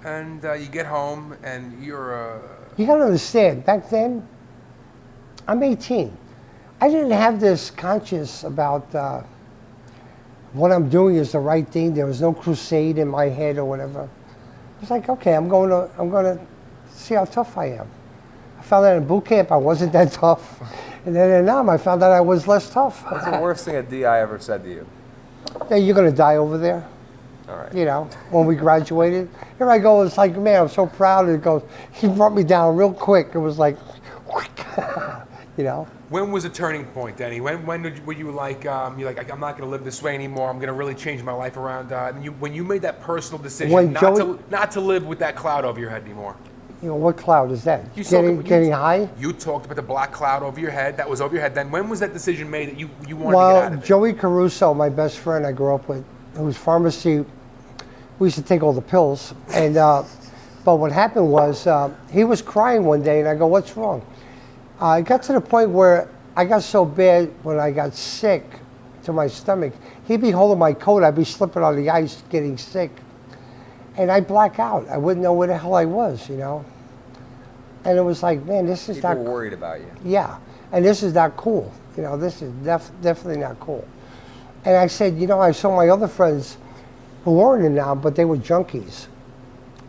And you get home, and you're. You gotta understand, back then, I'm 18. I didn't have this conscious about what I'm doing is the right thing. There was no crusade in my head or whatever. I was like, okay, I'm going to see how tough I am. I found out in boot camp I wasn't that tough. And then in Nam, I found out I was less tough. What's the worst thing a DI ever said to you? Yeah, you're going to die over there. All right. You know, when we graduated. Here I go, it's like, man, I'm so proud. And it goes, he brought me down real quick. It was like, you know. When was a turning point, Denny? When were you like, you're like, I'm not going to live this way anymore. I'm going to really change my life around. When you made that personal decision not to live with that cloud over your head anymore. You know, what cloud is that? Getting high? You talked about the black cloud over your head. That was over your head. Then when was that decision made that you wanted to get out of it? Joey Caruso, my best friend I grew up with, whose pharmacy, we used to take all the pills. And but what happened was he was crying one day, and I go, what's wrong? It got to the point where I got so bad when I got sick to my stomach, he'd be holding my coat, I'd be slipping on the ice getting sick. And I'd black out. I wouldn't know where the hell I was, you know? And it was like, man, this is People not... were worried about you. Yeah, and this is not cool. You know, this is definitely not cool. And I said, you know, I saw my other friends who weren't in now, but they were junkies.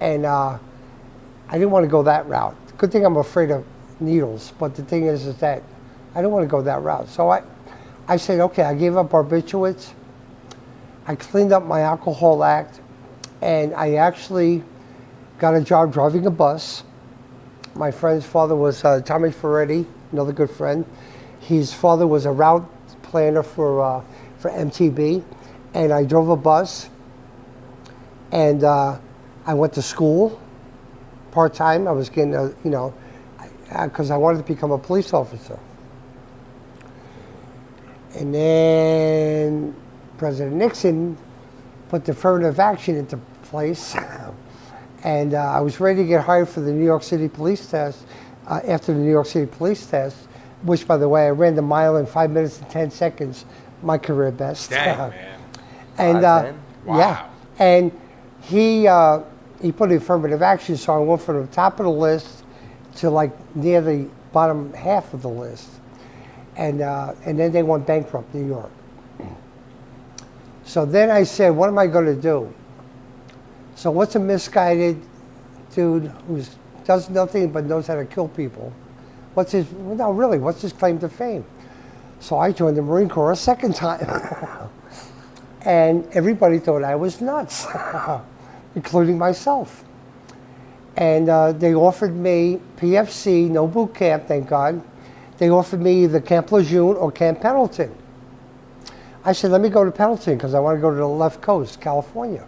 And I didn't want to go that route. Good thing I'm afraid of needles, but the thing is that I didn't want to go that route. So I said, okay, I gave up barbiturates. I cleaned up my alcohol act, and I actually got a job driving a bus. My friend's father was Tommy Ferretti, another good friend. His father was a route planner for MTB, and I drove a bus, and I went to school part-time. I was getting, you know, because I wanted to become a police officer. And then President Nixon put the affirmative action into place. And I was ready to get hired for the New York City police test, after the New York City police test, which, by the way, I ran the mile in 5 minutes and 10 seconds, my career best. Damn, man. And Wow. yeah, and he put the affirmative action, so I went from the top of the list to like near the bottom half of the list. And then they went bankrupt, New York. So then I said, what am I going to do? So what's a misguided dude who does nothing but knows how to kill people? What's his claim to fame? So I joined the Marine Corps a second time. And everybody thought I was nuts, including myself. And they offered me PFC, no boot camp, thank God. They offered me either Camp Lejeune or Camp Pendleton. I said, let me go to Pendleton because I want to go to the left coast, California.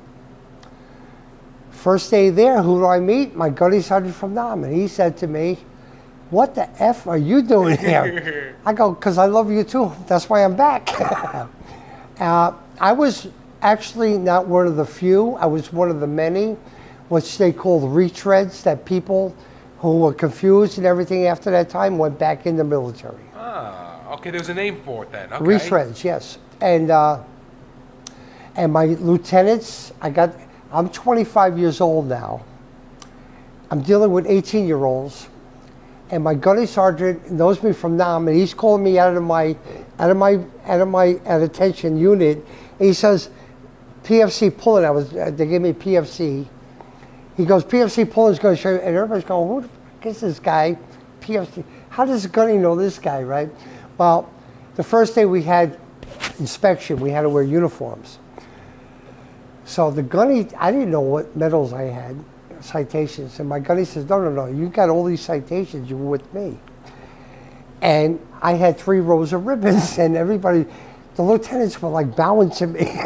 First day there, who do I meet? My gunny sergeant from Nam. And he said to me, what the F are you doing here? I go, because I love you too. That's why I'm back. I was actually not one of the few. I was one of the many, which they called retreads, that people who were confused and everything after that time went back in the military. Ah, okay, there's a name for it then. Okay. Retreads, yes. And my lieutenants, I'm 25 years old now. I'm dealing with 18-year-olds, and my gunny sergeant knows me from Nam, and he's calling me out of my attention unit. And he says, PFC Pullen. They gave me PFC. He goes, PFC Pullen's going to show you, and everybody's going, who the fuck is this guy? PFC. How does the gunny know this guy, right? Well, the first day we had inspection, we had to wear uniforms. So the gunny, I didn't know what medals I had, citations. And my gunny says, no, you got all these citations, you were with me. And I had 3 rows of ribbons, and everybody, the lieutenants were like bowing to me.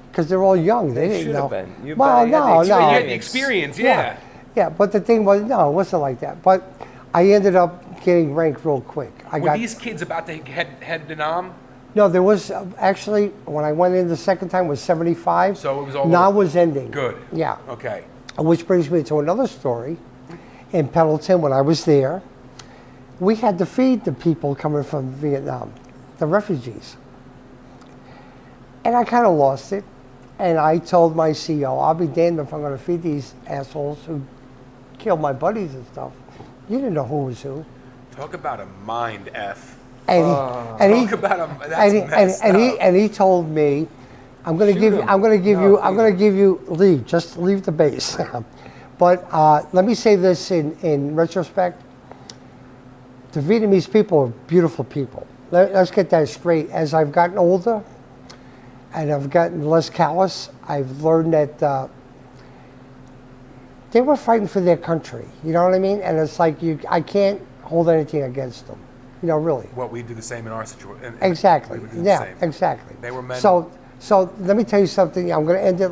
Because they're all young, they didn't know. Been. You well, no. You had the experience, yeah. Yeah, but the thing was, no, it wasn't like that. But I ended up getting ranked real quick. Were these kids about to head to Nam? No, there was actually, when I went in the second time, was 75. So it was all Nam was ending. Good. Yeah. Okay. Which brings me to another story. In Pendleton, when I was there, we had to feed the people coming from Vietnam, the refugees. And I kind of lost it. And I told my CO, I'll be damned if I'm going to feed these assholes who killed my buddies and stuff. You didn't know who was who. Talk about a mind F. And Talk about a, that's messed up. and he told me, I'm going to give you leave, just leave the base. But let me say this in retrospect. The Vietnamese people are beautiful people. Let's get that straight. As I've gotten older and I've gotten less callous, I've learned that they were fighting for their country. You know what I mean? And it's like I can't hold anything against them. You know, really. What we do the same in our situation. Exactly. Yeah, exactly. They were men. So let me tell you something. I'm going to end it.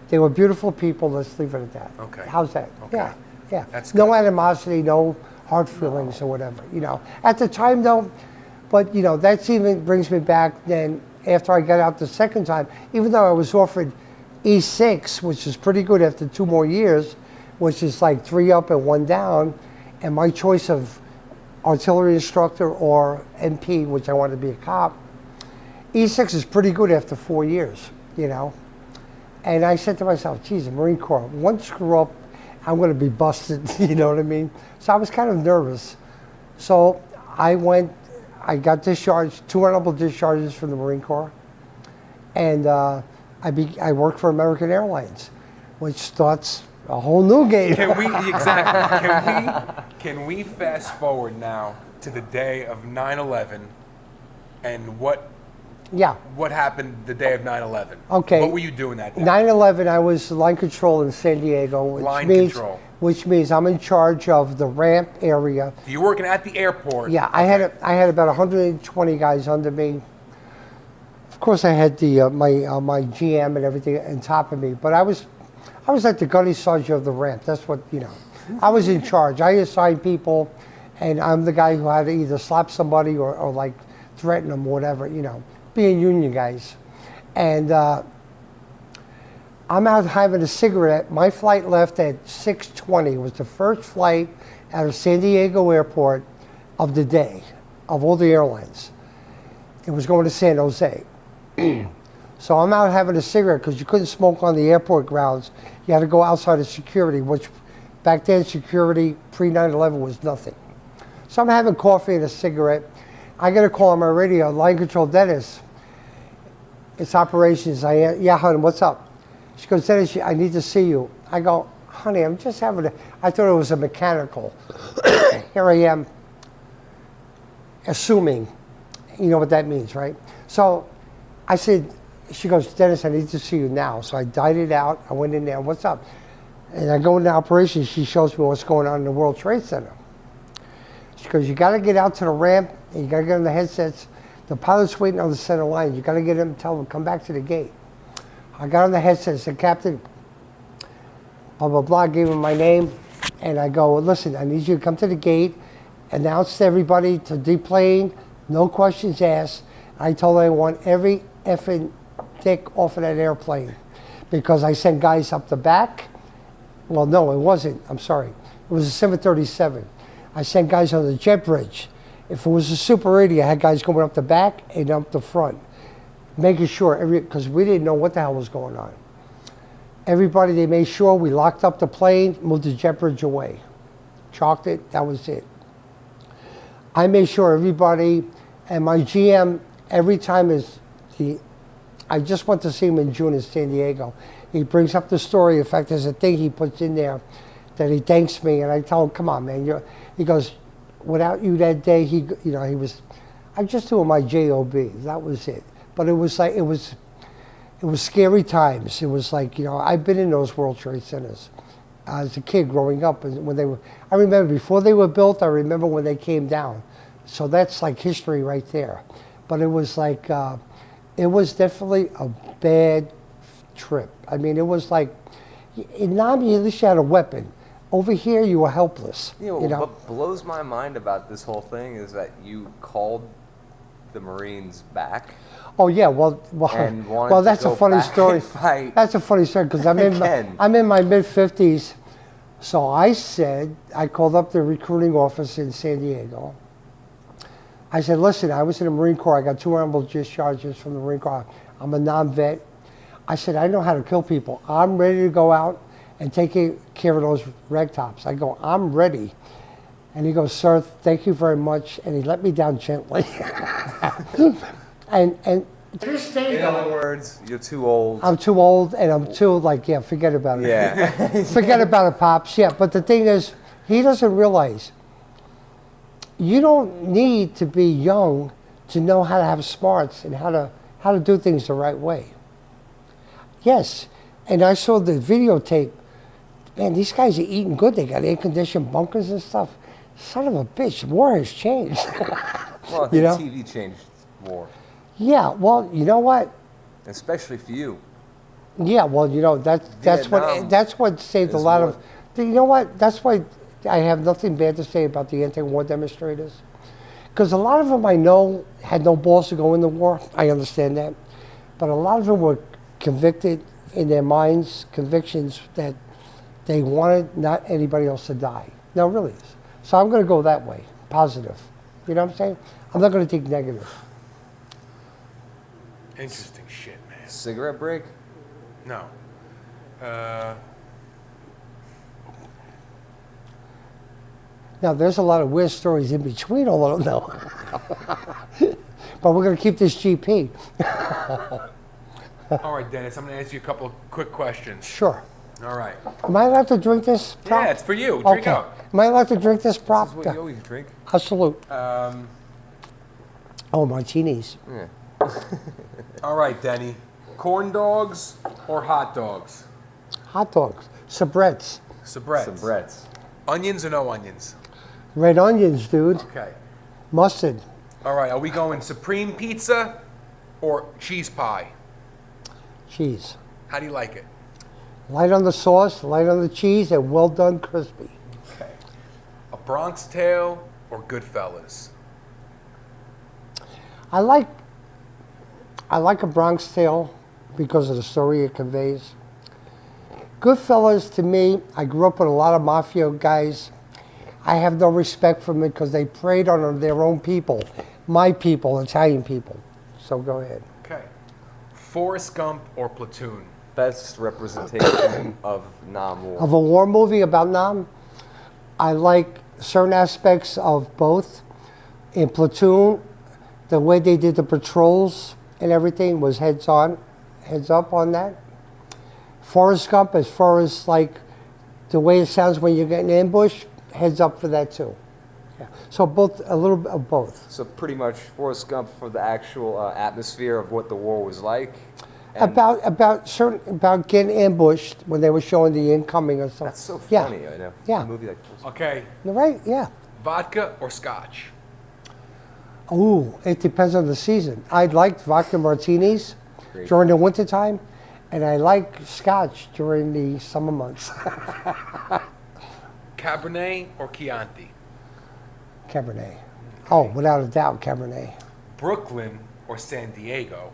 They were beautiful people. Let's leave it at that. Okay. How's that? Okay. Yeah. That's no good. animosity, no hard feelings or whatever. You know, at the time though, but you know, that's even brings me back then after I got out the second time, even though I was offered E6, which is pretty good after 2 more years, which is like 3 up and 1 down, and my choice of artillery instructor or MP, which I wanted to be a cop. E6 is pretty good after 4 years, you know. And I said to myself, geez, the Marine Corps, one screw up, I'm going to be busted, you know what I mean? So I was kind of nervous. So I got discharged, 2 honorable discharges from the Marine Corps. And I worked for American Airlines, which starts a whole new game. Can we fast forward now to the day of 9/11 and what happened the day of 9/11? Okay. What were you doing that day? 9/11, I was line control in San Diego, which means I'm in charge of the ramp area. You're working at the airport. Yeah, okay. I had about 120 guys under me. Of course, I had the my GM and everything on top of me, but I was like the gunny sergeant of the ramp. That's what, you know. I was in charge. I assigned people, and I'm the guy who had to either slap somebody or like threaten them or whatever, you know, being union guys. And I'm out having a cigarette. My flight left at 6:20. It was the first flight out of San Diego Airport of the day, of all the airlines. It was going to San Jose. So I'm out having a cigarette because you couldn't smoke on the airport grounds. You had to go outside of security, which back then security pre-9/11 was nothing. So I'm having coffee and a cigarette. I get a call on my radio, line control Dennis. It's operations. Yeah, honey, what's up? She goes, Dennis, I need to see you. I go, honey, I'm just having I thought it was a mechanical. Here I am, assuming, you know what that means, right? So I said, she goes, Dennis, I need to see you now. So I died it out. I went in there, what's up? And I go into operations. She shows me what's going on in the World Trade Center. She goes, you got to get out to the ramp, and you got to get on the headsets. The pilot's waiting on the center line. You got to get him, tell him, come back to the gate. I got on the headset, said, Captain, blah, blah, blah, gave him my name. And I go, listen, I need you to come to the gate, announce to everybody to deplane, no questions asked. I told her I want every effing dick off of that airplane because I sent guys up the back. Well, no, it wasn't. I'm sorry. It was a 737. I sent guys on the jet bridge. If it was a Super 80, I had guys going up the back and up the front, making sure, because we didn't know what the hell was going on. Everybody, they made sure we locked up the plane, moved the jet bridge away. Chalked it, that was it. I made sure everybody, and my GM, every time I just went to see him in June in San Diego. He brings up the story. In fact, there's a thing he puts in there that he thanks me, and I tell him, come on, man. He goes, without you that day, I'm just doing my job. That was it. But it was like, it was scary times. It was like, you know, I've been in those World Trade Centers as a kid growing up, and I remember before they were built, I remember when they came down. So that's like history right there. But it was like, it was definitely a bad trip. I mean, it was like, in Nami, at least you had a weapon. Over here, you were helpless. You know, what blows my mind about this whole thing is that you called the Marines back. Oh yeah, well, that's a funny story. That's a funny story because I'm in my mid-50s. So I called up the recruiting office in San Diego. I said, listen, I was in the Marine Corps. I got 2 honorable discharges from the Marine Corps. I'm a non-vet. I said, I know how to kill people. I'm ready to go out and take care of those ragtops. I go, I'm ready. And he goes, "Sir, thank you very much." And he let me down gently. and to this day, In other words, you're too old. I'm too old, and I'm too forget about it. Yeah. Forget about it, Pops. Yeah, but the thing is, he doesn't realize you don't need to be young to know how to have smarts and how to do things the right way. Yes, and I saw the videotape. Man, these guys are eating good. They got air-conditioned bunkers and stuff. Son of a bitch, war has changed. Well, I think TV changed war, Yeah, well, you know what? especially for you. Yeah, well, that's Vietnam what saved a is lot what- of. You know what? That's why I have nothing bad to say about the anti-war demonstrators, because a lot of them I know had no balls to go in the war. I understand that, but a lot of them were convicted in their minds, convictions that they wanted not anybody else to die. No, really. So I'm going to go that way, positive. You know what I'm saying? I'm not going to take negative. Interesting shit, man. Cigarette break? No. Now, there's a lot of weird stories in between all of them, though. But we're going to keep this GP. All right, Dennis, I'm going to ask you a couple of quick questions. Sure. All right. Am I allowed to drink this prop? Yeah, it's for you. Drink Okay. up. Am I allowed to drink this prop? This is what you always drink. I'll salute. Um, Oh, martinis. Yeah. all right, Denny. Corn dogs or hot dogs? Hot dogs. Sabrettes. Sabrettes. Sabrettes. Onions or no onions? Red onions, dude. Okay. Mustard. All right, are we going supreme pizza or cheese pie? Cheese. How do you like it? Light on the sauce, light on the cheese, and well done crispy. Okay. A Bronx Tale or Goodfellas? I like a Bronx Tale because of the story it conveys. Goodfellas, to me, I grew up with a lot of mafia guys. I have no respect for them because they preyed on their own people. My people, Italian people. So go ahead. Okay. Forrest Gump or Platoon? Best representation of non-war. Of a war movie about Nam, I like certain aspects of both. In Platoon, the way they did the patrols and everything was heads up on that. Forrest Gump, as far as like the way it sounds when you're getting ambushed, heads up for that too. Yeah. So both, a little bit of both. So pretty much Forrest Gump for the actual atmosphere of what the war was like. And About getting ambushed when they were showing the incoming or something. that's so Yeah. funny. I know. Yeah. A movie like Okay. Right? Yeah. Vodka or scotch? Ooh, it depends on the season. I liked vodka martinis Great. during the wintertime, and I like scotch during the summer months. Cabernet or Chianti? Cabernet. Oh, without a doubt, Cabernet. Brooklyn or San Diego?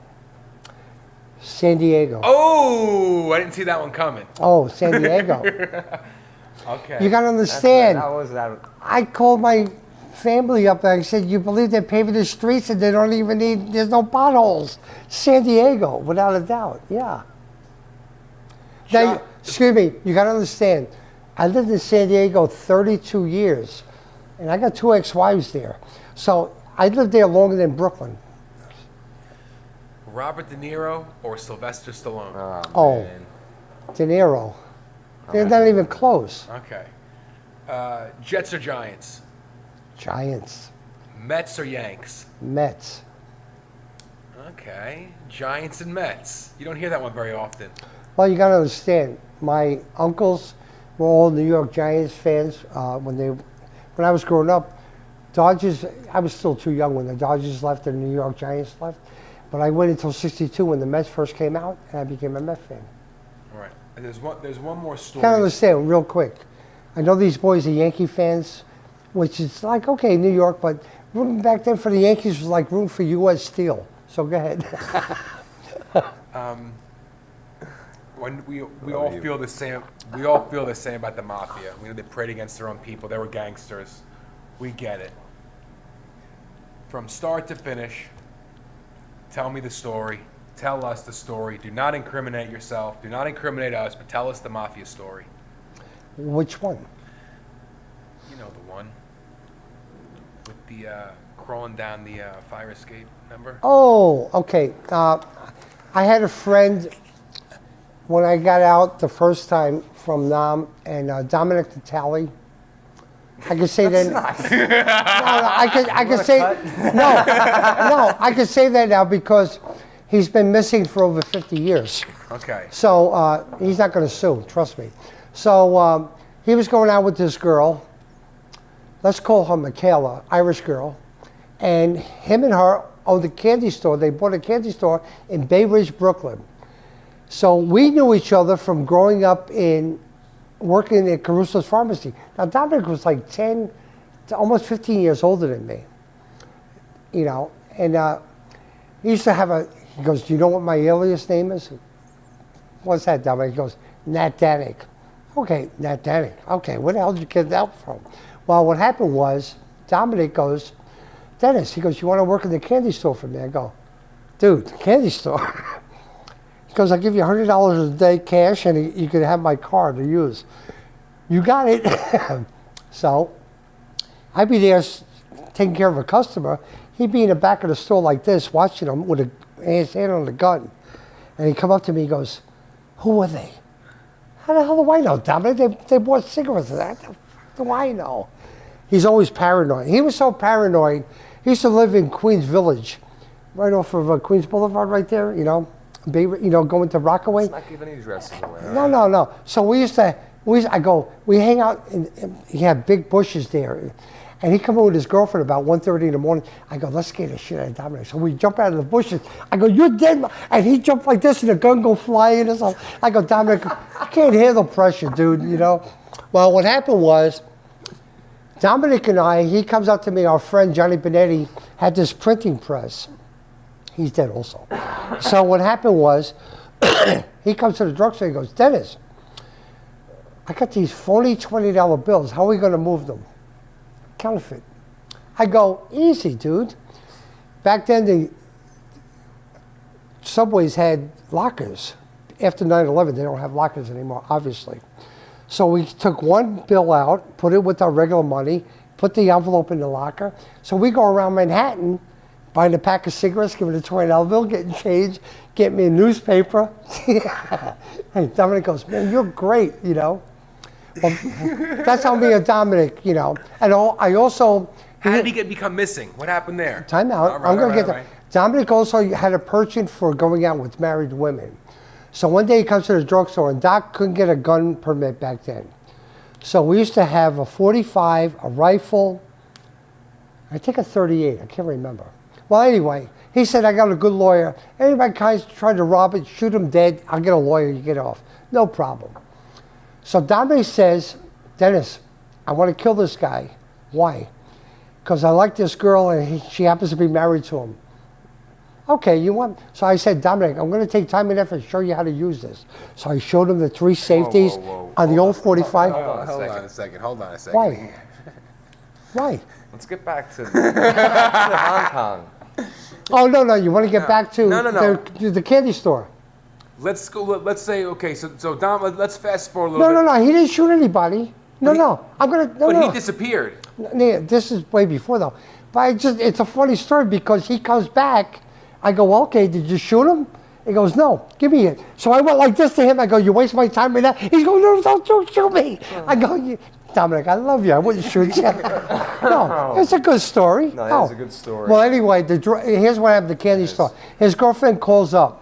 San Diego. Oh, I didn't see that one coming. Oh, San Diego. Okay. You got to understand. That was that. I called my family up and I said, "You believe they're paving the streets and they don't even need, there's no potholes." San Diego, without a doubt, yeah. Now, excuse me, you got to understand, I lived in San Diego 32 years and I got 2 ex-wives there. So I lived there longer than Brooklyn. Robert De Niro or Sylvester Stallone? Oh. Man. De Niro. They're not even close. Okay. Jets or Giants? Giants. Mets or Yanks? Mets. Okay. Giants and Mets. You don't hear that one very often. Well, you got to understand, my uncles were all New York Giants fans when I was growing up. Dodgers, I was still too young when the Dodgers left and the New York Giants left. But I waited until '62 when the Mets first came out, and I became a Mets fan. All right. And there's one more story. Can't understand, real quick. I know these boys are Yankee fans, which is like, okay, New York, but rooting back then for the Yankees was like rooting for U.S. Steel. So go ahead. When we all feel the same. We all feel the same about the mafia. We know they preyed against their own people. They were gangsters. We get it. From start to finish, tell me the story. Tell us the story. Do not incriminate yourself. Do not incriminate us, but tell us the mafia story. Which one? You know the one. with the crawling down the fire escape, remember? Oh, okay. I had a friend when I got out the first time from Nam, and Dominic Natali. I could say that. I could say I could say that now because he's been missing for over 50 years. Okay. So he's not going to sue. Trust me. So he was going out with this girl. Let's call her Michaela, Irish girl, and him and her owned a candy store. They bought a candy store in Bay Ridge, Brooklyn. So we knew each other from growing up working at Caruso's Pharmacy. Now Dominic was like 10 to almost 15 years older than me. You know, and he used to have he goes, do you know what my alias name is? What's that, Dominic? He goes, Nat Danik. Okay, Nat Danik. Okay, where the hell did you get that from? Well, what happened was, Dominic goes, Dennis, he goes, you want to work in the candy store for me? I go, dude, the candy store? He goes, I'll give you $100 a day cash and you can have my card to use. You got it. So I'd be there taking care of a customer. He'd be in the back of the store like this, watching him with his hand on the gun. And he'd come up to me, he goes, who are they? How the hell do I know, Dominic? They bought cigarettes. How the fuck do I know? He's always paranoid. He was so paranoid. He used to live in Queens Village, right off of Queens Boulevard right there, you know, going to Rockaway. Let's not give any addresses away. No. So we hang out, and he had big bushes there. And he come in with his girlfriend about 1:30 in the morning. I go, let's scare the shit out of Dominic. So we jump out of the bushes. I go, you're dead. And he jumped like this and the gun go flying and stuff. I go, Dominic, I can't handle pressure, dude, you know. Well, what happened was, Dominic and he comes up to me, our friend Johnny Benetti had this printing press. He's dead also. So what happened was, he comes to the drugstore and goes, Dennis, I got these phony $20 bills. How are we going to move them? Counterfeit. I go, easy, dude. Back then, the subways had lockers. After 9/11, they don't have lockers anymore, obviously. So we took one bill out, put it with our regular money, put the envelope in the locker. So we go around Manhattan, buying a pack of cigarettes, giving a $20 bill, getting change, getting me a newspaper. And Dominic goes, man, you're great, you know. Well, that's how me and Dominic, you know. And I also... How did he become missing? What happened there? Time out. All right, I'm going to get right. that. Dominic also had a penchant for going out with married women. So one day he comes to the drugstore, and Doc couldn't get a gun permit back then. So we used to have a .45, a rifle, I think a .38, I can't remember. Well, anyway, he said, I got a good lawyer. Anybody trying to rob it, shoot him dead, I'll get a lawyer, you get off. No problem. So Dominic says, Dennis, I want to kill this guy. Why? Because I like this girl and she happens to be married to him. Okay, you want? So I said, Dominic, I'm going to take time and effort to show you how to use this. So I showed him the 3 safeties on the old .45. Hold on a second. Why? Why? Let's get back to Hong Kong. Oh, no, you want to get back to No. the candy store. Let's go. Let's say, okay, so Dom, let's fast forward a little bit. No, he didn't shoot anybody. I'm going to, He disappeared. Yeah, this is way before though. But it's a funny story because he comes back. I go, well, okay, did you shoot him? He goes, no, give me it. So I went like this to him. I go, you waste my time right now? He's going, no, don't shoot me. I go, Dominic, I love you. I wouldn't shoot you. No, it's a good story. No, that's a good story. Well, anyway, here's what happened at the candy store. His girlfriend calls up.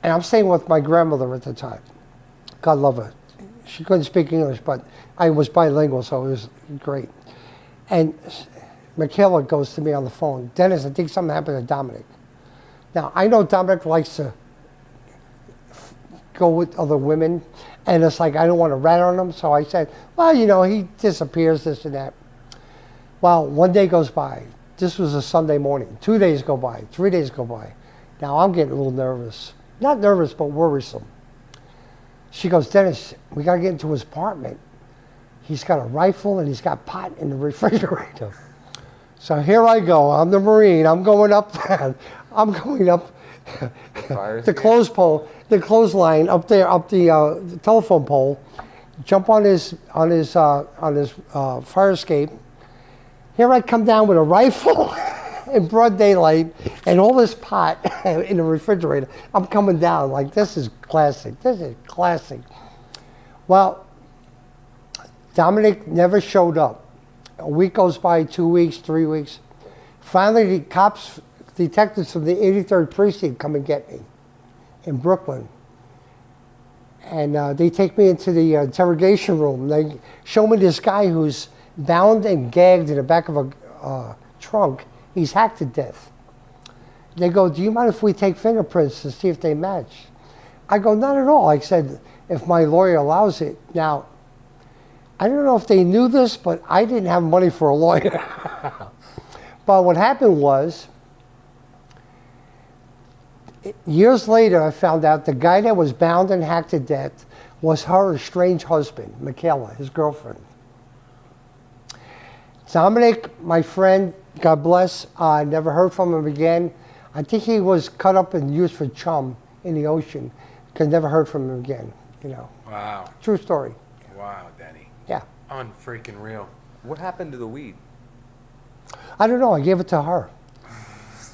And I'm staying with my grandmother at the time. God love her. She couldn't speak English, but I was bilingual, so it was great. And Michaela goes to me on the phone, Dennis, I think something happened to Dominic. Now, I know Dominic likes to go with other women, and it's like I don't want to rat on him, so I said, well, you know, he disappears, this and that. Well, one day goes by. This was a Sunday morning. 2 days go by, 3 days go by. Now, I'm getting a little nervous. Not nervous, but worrisome. She goes, Dennis, we got to get into his apartment. He's got a rifle and he's got pot in the refrigerator. So here I go. I'm the Marine. I'm going up. I'm going up the clothesline up there, up the telephone pole. Jump on his fire escape, Here I come down with a rifle in broad daylight and all this pot in the refrigerator. I'm coming down like, this is classic. This is classic. Well, Dominic never showed up. A week goes by, 2 weeks, 3 weeks. Finally, the detectives from the 83rd Precinct come and get me in Brooklyn. And they take me into the interrogation room. They show me this guy who's bound and gagged in the back of a trunk. He's hacked to death. They go, do you mind if we take fingerprints to see if they match? I go, not at all. I said, if my lawyer allows it. Now, I don't know if they knew this, but I didn't have money for a lawyer. But what happened was, years later, I found out the guy that was bound and hacked to death was her estranged husband, Michaela, his girlfriend. Dominic, my friend, God bless, I never heard from him again. I think he was cut up and used for chum in the ocean, because never heard from him again, you know. Wow. True story. Wow, Danny. Yeah. Unfreaking real. What happened to the weed? I don't know, I gave it to her.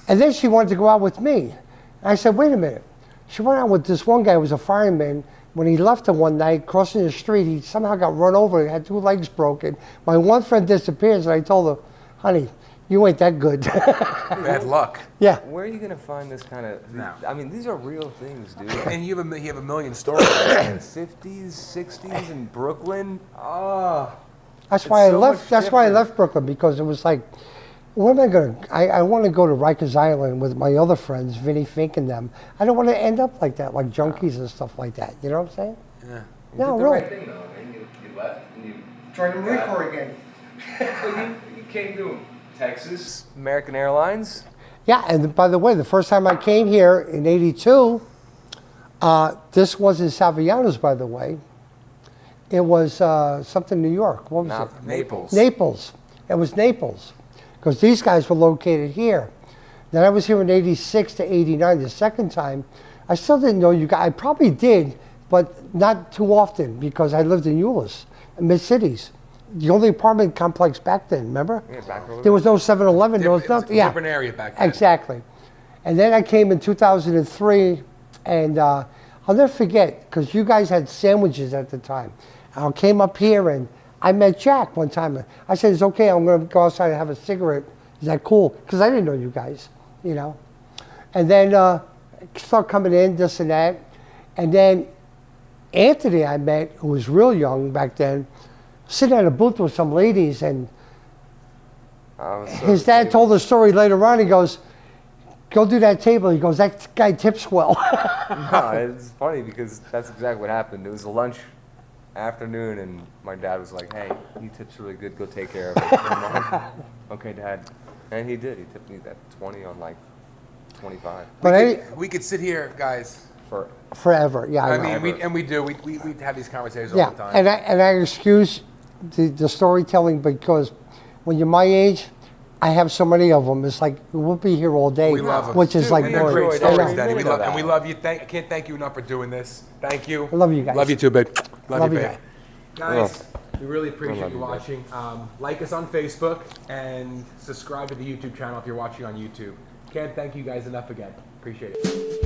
And then she wanted to go out with me. And I said, wait a minute. She went out with this one guy who was a fireman. When he left her one night, crossing the street, he somehow got run over and had 2 legs broken. My one friend disappears, and I told her, honey, you ain't that good. Bad luck. Yeah. Where are you gonna find this kind of? No. I mean, these are real things, dude. And you have a million stories. 50s, 60s in Brooklyn. Oh, That's why I so left. much That's why I different. left Brooklyn, because it was like, what am I going to? I want to go to Rikers Island with my other friends, Vinny Fink and them. I don't want to end up like that, like junkies and stuff like that. You know what I'm saying? Yeah. No, did the really. right thing though, man. You left and you. Join the Marine Corps again. Well, you came to Texas, American Airlines. Yeah, and by the way, the first time I came here in '82, this wasn't Savianos, by the way. It was something New York. What was it? Naples. Naples. It was Naples, because these guys were located here. Then I was here in '86 to '89, the second time. I still didn't know you guys. I probably did, but not too often, because I lived in Euless, in mid-cities. The only apartment complex back then, remember? Yeah, back over There was no 7-Eleven, there was It's a nothing. Yeah, different area back then. exactly. And then I came in 2003, and I'll never forget, because you guys had sandwiches at the time. I came up here, and I met Jack one time. I said, it's okay, I'm going to go outside and have a cigarette. Is that cool? Because I didn't know you guys, you know. And then start coming in, this and that. And then Anthony I met, who was real young back then, sitting at a booth with some ladies, and his dad told the story later on. He goes, go do that table. He goes, that guy tips well. No, it's funny because that's exactly what happened. It was a lunch afternoon, and my dad was like, hey, he tips really good. Go take care of it. And I'm like, okay, Dad. And he did. He tipped me that 20 on like 25. But We could sit here, guys. For forever, yeah. I know. mean, we do. We have these conversations all Yeah, the time. and I excuse the storytelling, because when you're my age, I have so many of them. It's like we'll be here all day, We love them. which is Dude, like and they're boring. great I know. stories, Daddy. know that. And we love you. I can't thank you enough for doing this. Thank you. I love you guys. Love you too, babe. Love you babe. guys. Guys, we really appreciate love you you, babe. watching. Like us on Facebook and subscribe to the YouTube channel if you're watching on YouTube. Can't thank you guys enough again. Appreciate it.